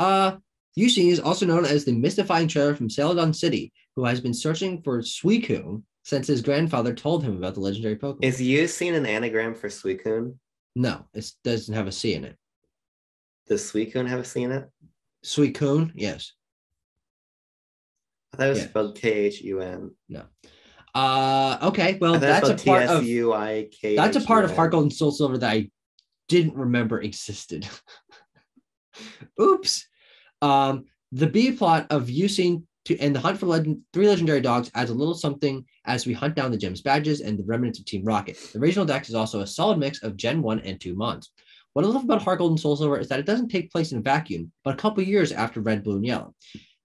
S1: Usain is also known as the mystifying trainer from Celadon City, who has been searching for Suicune since his grandfather told him about the legendary Pokemon.
S2: Is Usain an anagram for Suicune?
S1: No, it doesn't have a C in it.
S2: Does Suicune have a C in it?
S1: Suicune, yes.
S2: I thought it was spelled Khun.
S1: No. Okay, well, that's a part of Heart Gold and Soul Silver that I didn't remember existed. Oops. The B plot of Usain and the hunt for 3 legendary dogs adds a little something as we hunt down the gem's badges and the remnants of Team Rocket. The regional dex is also a solid mix of Gen 1 and 2 mons. What I love about Heart Gold and Soul Silver is that it doesn't take place in a vacuum, but a couple years after Red, Blue, and Yellow.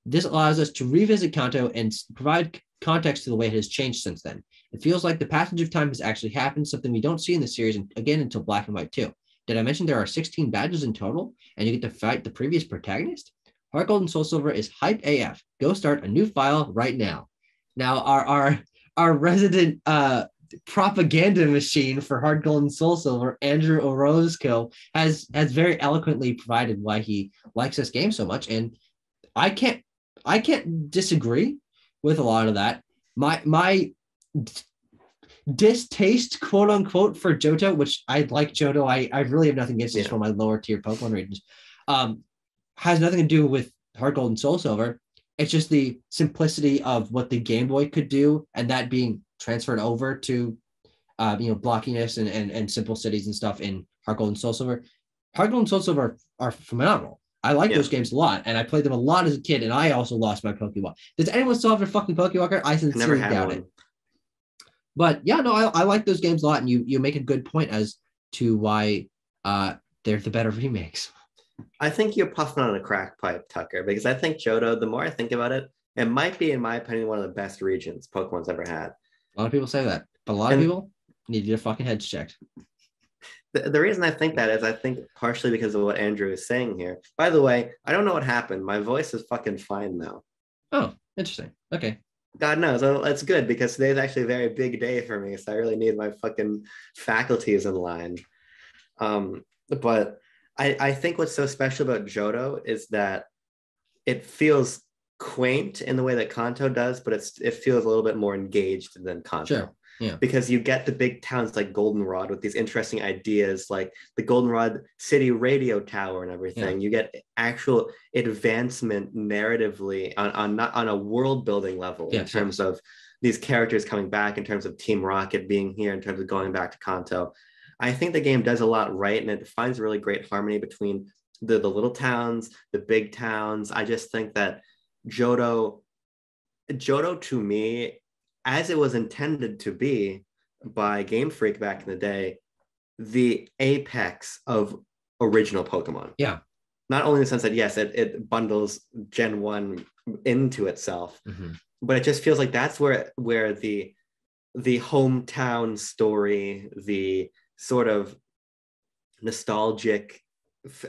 S1: This allows us to revisit Kanto and provide context to the way it has changed since then. It feels like the passage of time has actually happened, something we don't see in the series again until Black and White 2. Did I mention there are 16 badges in total, and you get to fight the previous protagonist? Heart Gold and Soul Silver is hype AF. Go start a new file right now. Now, our resident propaganda machine for Heart Gold and Soul Silver, Andrew Orozco, has very eloquently provided why he likes this game so much, and I can't disagree with a lot of that. My distaste, quote unquote, for Johto, which I like Johto. I really have nothing against this for my lower tier Pokemon regions. Has nothing to do with Heart Gold and Soul Silver. It's just the simplicity of what the Game Boy could do, and that being transferred over to blockiness and simple cities and stuff in Heart Gold and Soul Silver. Heart Gold and Soul Silver are phenomenal. I like those games a lot, and I played them a lot as a kid, and I also lost my Pokemon. Does anyone still have their fucking Pokewalker? I sincerely doubt it. But yeah, no, I like those games a lot, and you make a good point as to why they're the better remakes.
S2: I think you're puffing on a crack pipe, Tucker, because I think Johto, the more I think about it, it might be, in my opinion, one of the best regions Pokemon's ever had.
S1: A lot of people say that, but a lot of people need to get their fucking heads checked.
S2: The reason I think that is I think partially because of what Andrew is saying here. By the way, I don't know what happened. My voice is fucking fine now.
S1: Oh, interesting. Okay.
S2: God knows. That's good because today's actually a very big day for me. So I really need my fucking faculties in line. But I think what's so special about Johto is that it feels quaint in the way that Kanto does, but it feels a little bit more engaged than Kanto.
S1: Sure. Yeah.
S2: Because you get the big towns like Goldenrod with these interesting ideas, like the Goldenrod City radio tower and everything. Yeah. You get actual advancement narratively on a world building level in terms of these characters coming back, in terms of Team Rocket being here, in terms of going back to Kanto. I think the game does a lot right, and it finds really great harmony between the little towns, the big towns. I just think that Johto to me, as it was intended to be by Game Freak back in the day, the apex of original Pokemon.
S1: Yeah.
S2: Not only in the sense that, yes, it bundles Gen 1 into itself, but it just feels like that's where the hometown story, the sort of nostalgic,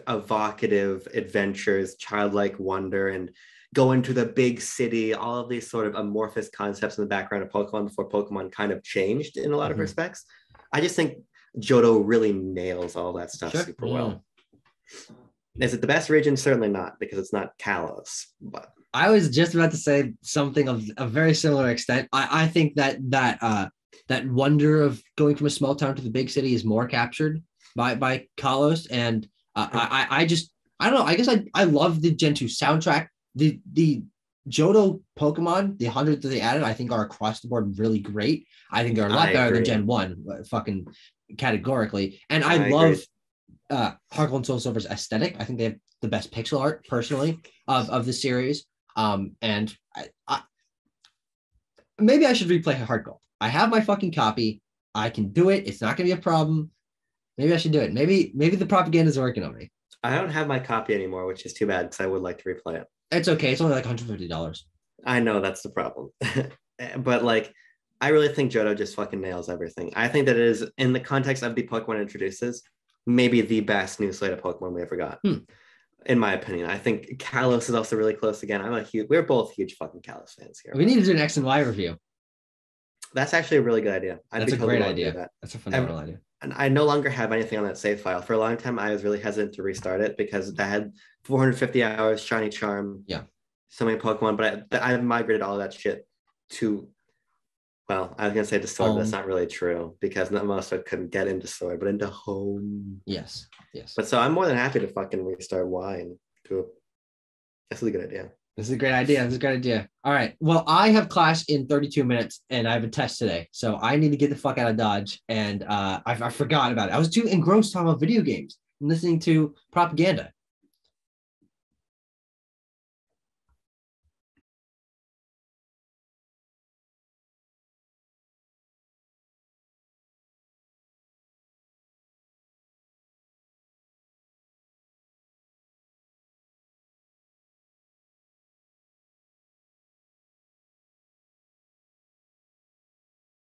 S2: evocative adventures, childlike wonder, and go into the big city, all of these sort of amorphous concepts in the background of Pokemon before Pokemon kind of changed in a lot of respects. I just think Johto really nails all that stuff super well. Is it the best region? Certainly not, because it's not Kalos. But
S1: I was just about to say something of a very similar extent. I think that wonder of going from a small town to the big city is more captured by Kalos, and I don't know. I guess I love the Gen 2 soundtrack. The Johto Pokemon, the 100 that they added, I think are across the board really great. I think they're a lot better than Gen 1, fucking categorically. And I love Heart Gold and Soul Silver's aesthetic. I think they have the best pixel art, personally, of the series. And I maybe I should replay Heart Gold. I have my fucking copy. I can do it. It's not going to be a problem. Maybe I should do it. Maybe the propaganda is working on me.
S2: I don't have my copy anymore, which is too bad because I would like to replay it.
S1: It's okay. It's only like $150.
S2: I know that's the problem. But like, I really think Johto just fucking nails everything. I think that it is, in the context of the Pokemon introduces, maybe the best new slate of Pokemon we ever got. In my opinion. I think Kalos is also really close again. We're both huge fucking Kalos fans here.
S1: We need to do an X and Y review.
S2: That's actually a really good idea.
S1: That's a great idea. That's a phenomenal idea.
S2: And I no longer have anything on that save file. For a long time, I was really hesitant to restart it because I had 450 hours, Shiny Charm, so many Pokemon, but I've migrated all of that shit to, well, I was going to say to Sword, but that's not really true because most of it couldn't get into Sword, but into Home.
S1: Yes.
S2: But so I'm more than happy to fucking restart Y and do it. That's a good idea.
S1: This is a great idea. All right. Well, I have class in 32 minutes and I have a test today. So I need to get the fuck out of Dodge. And I forgot about it. I was too engrossed talking about video games and listening to propaganda.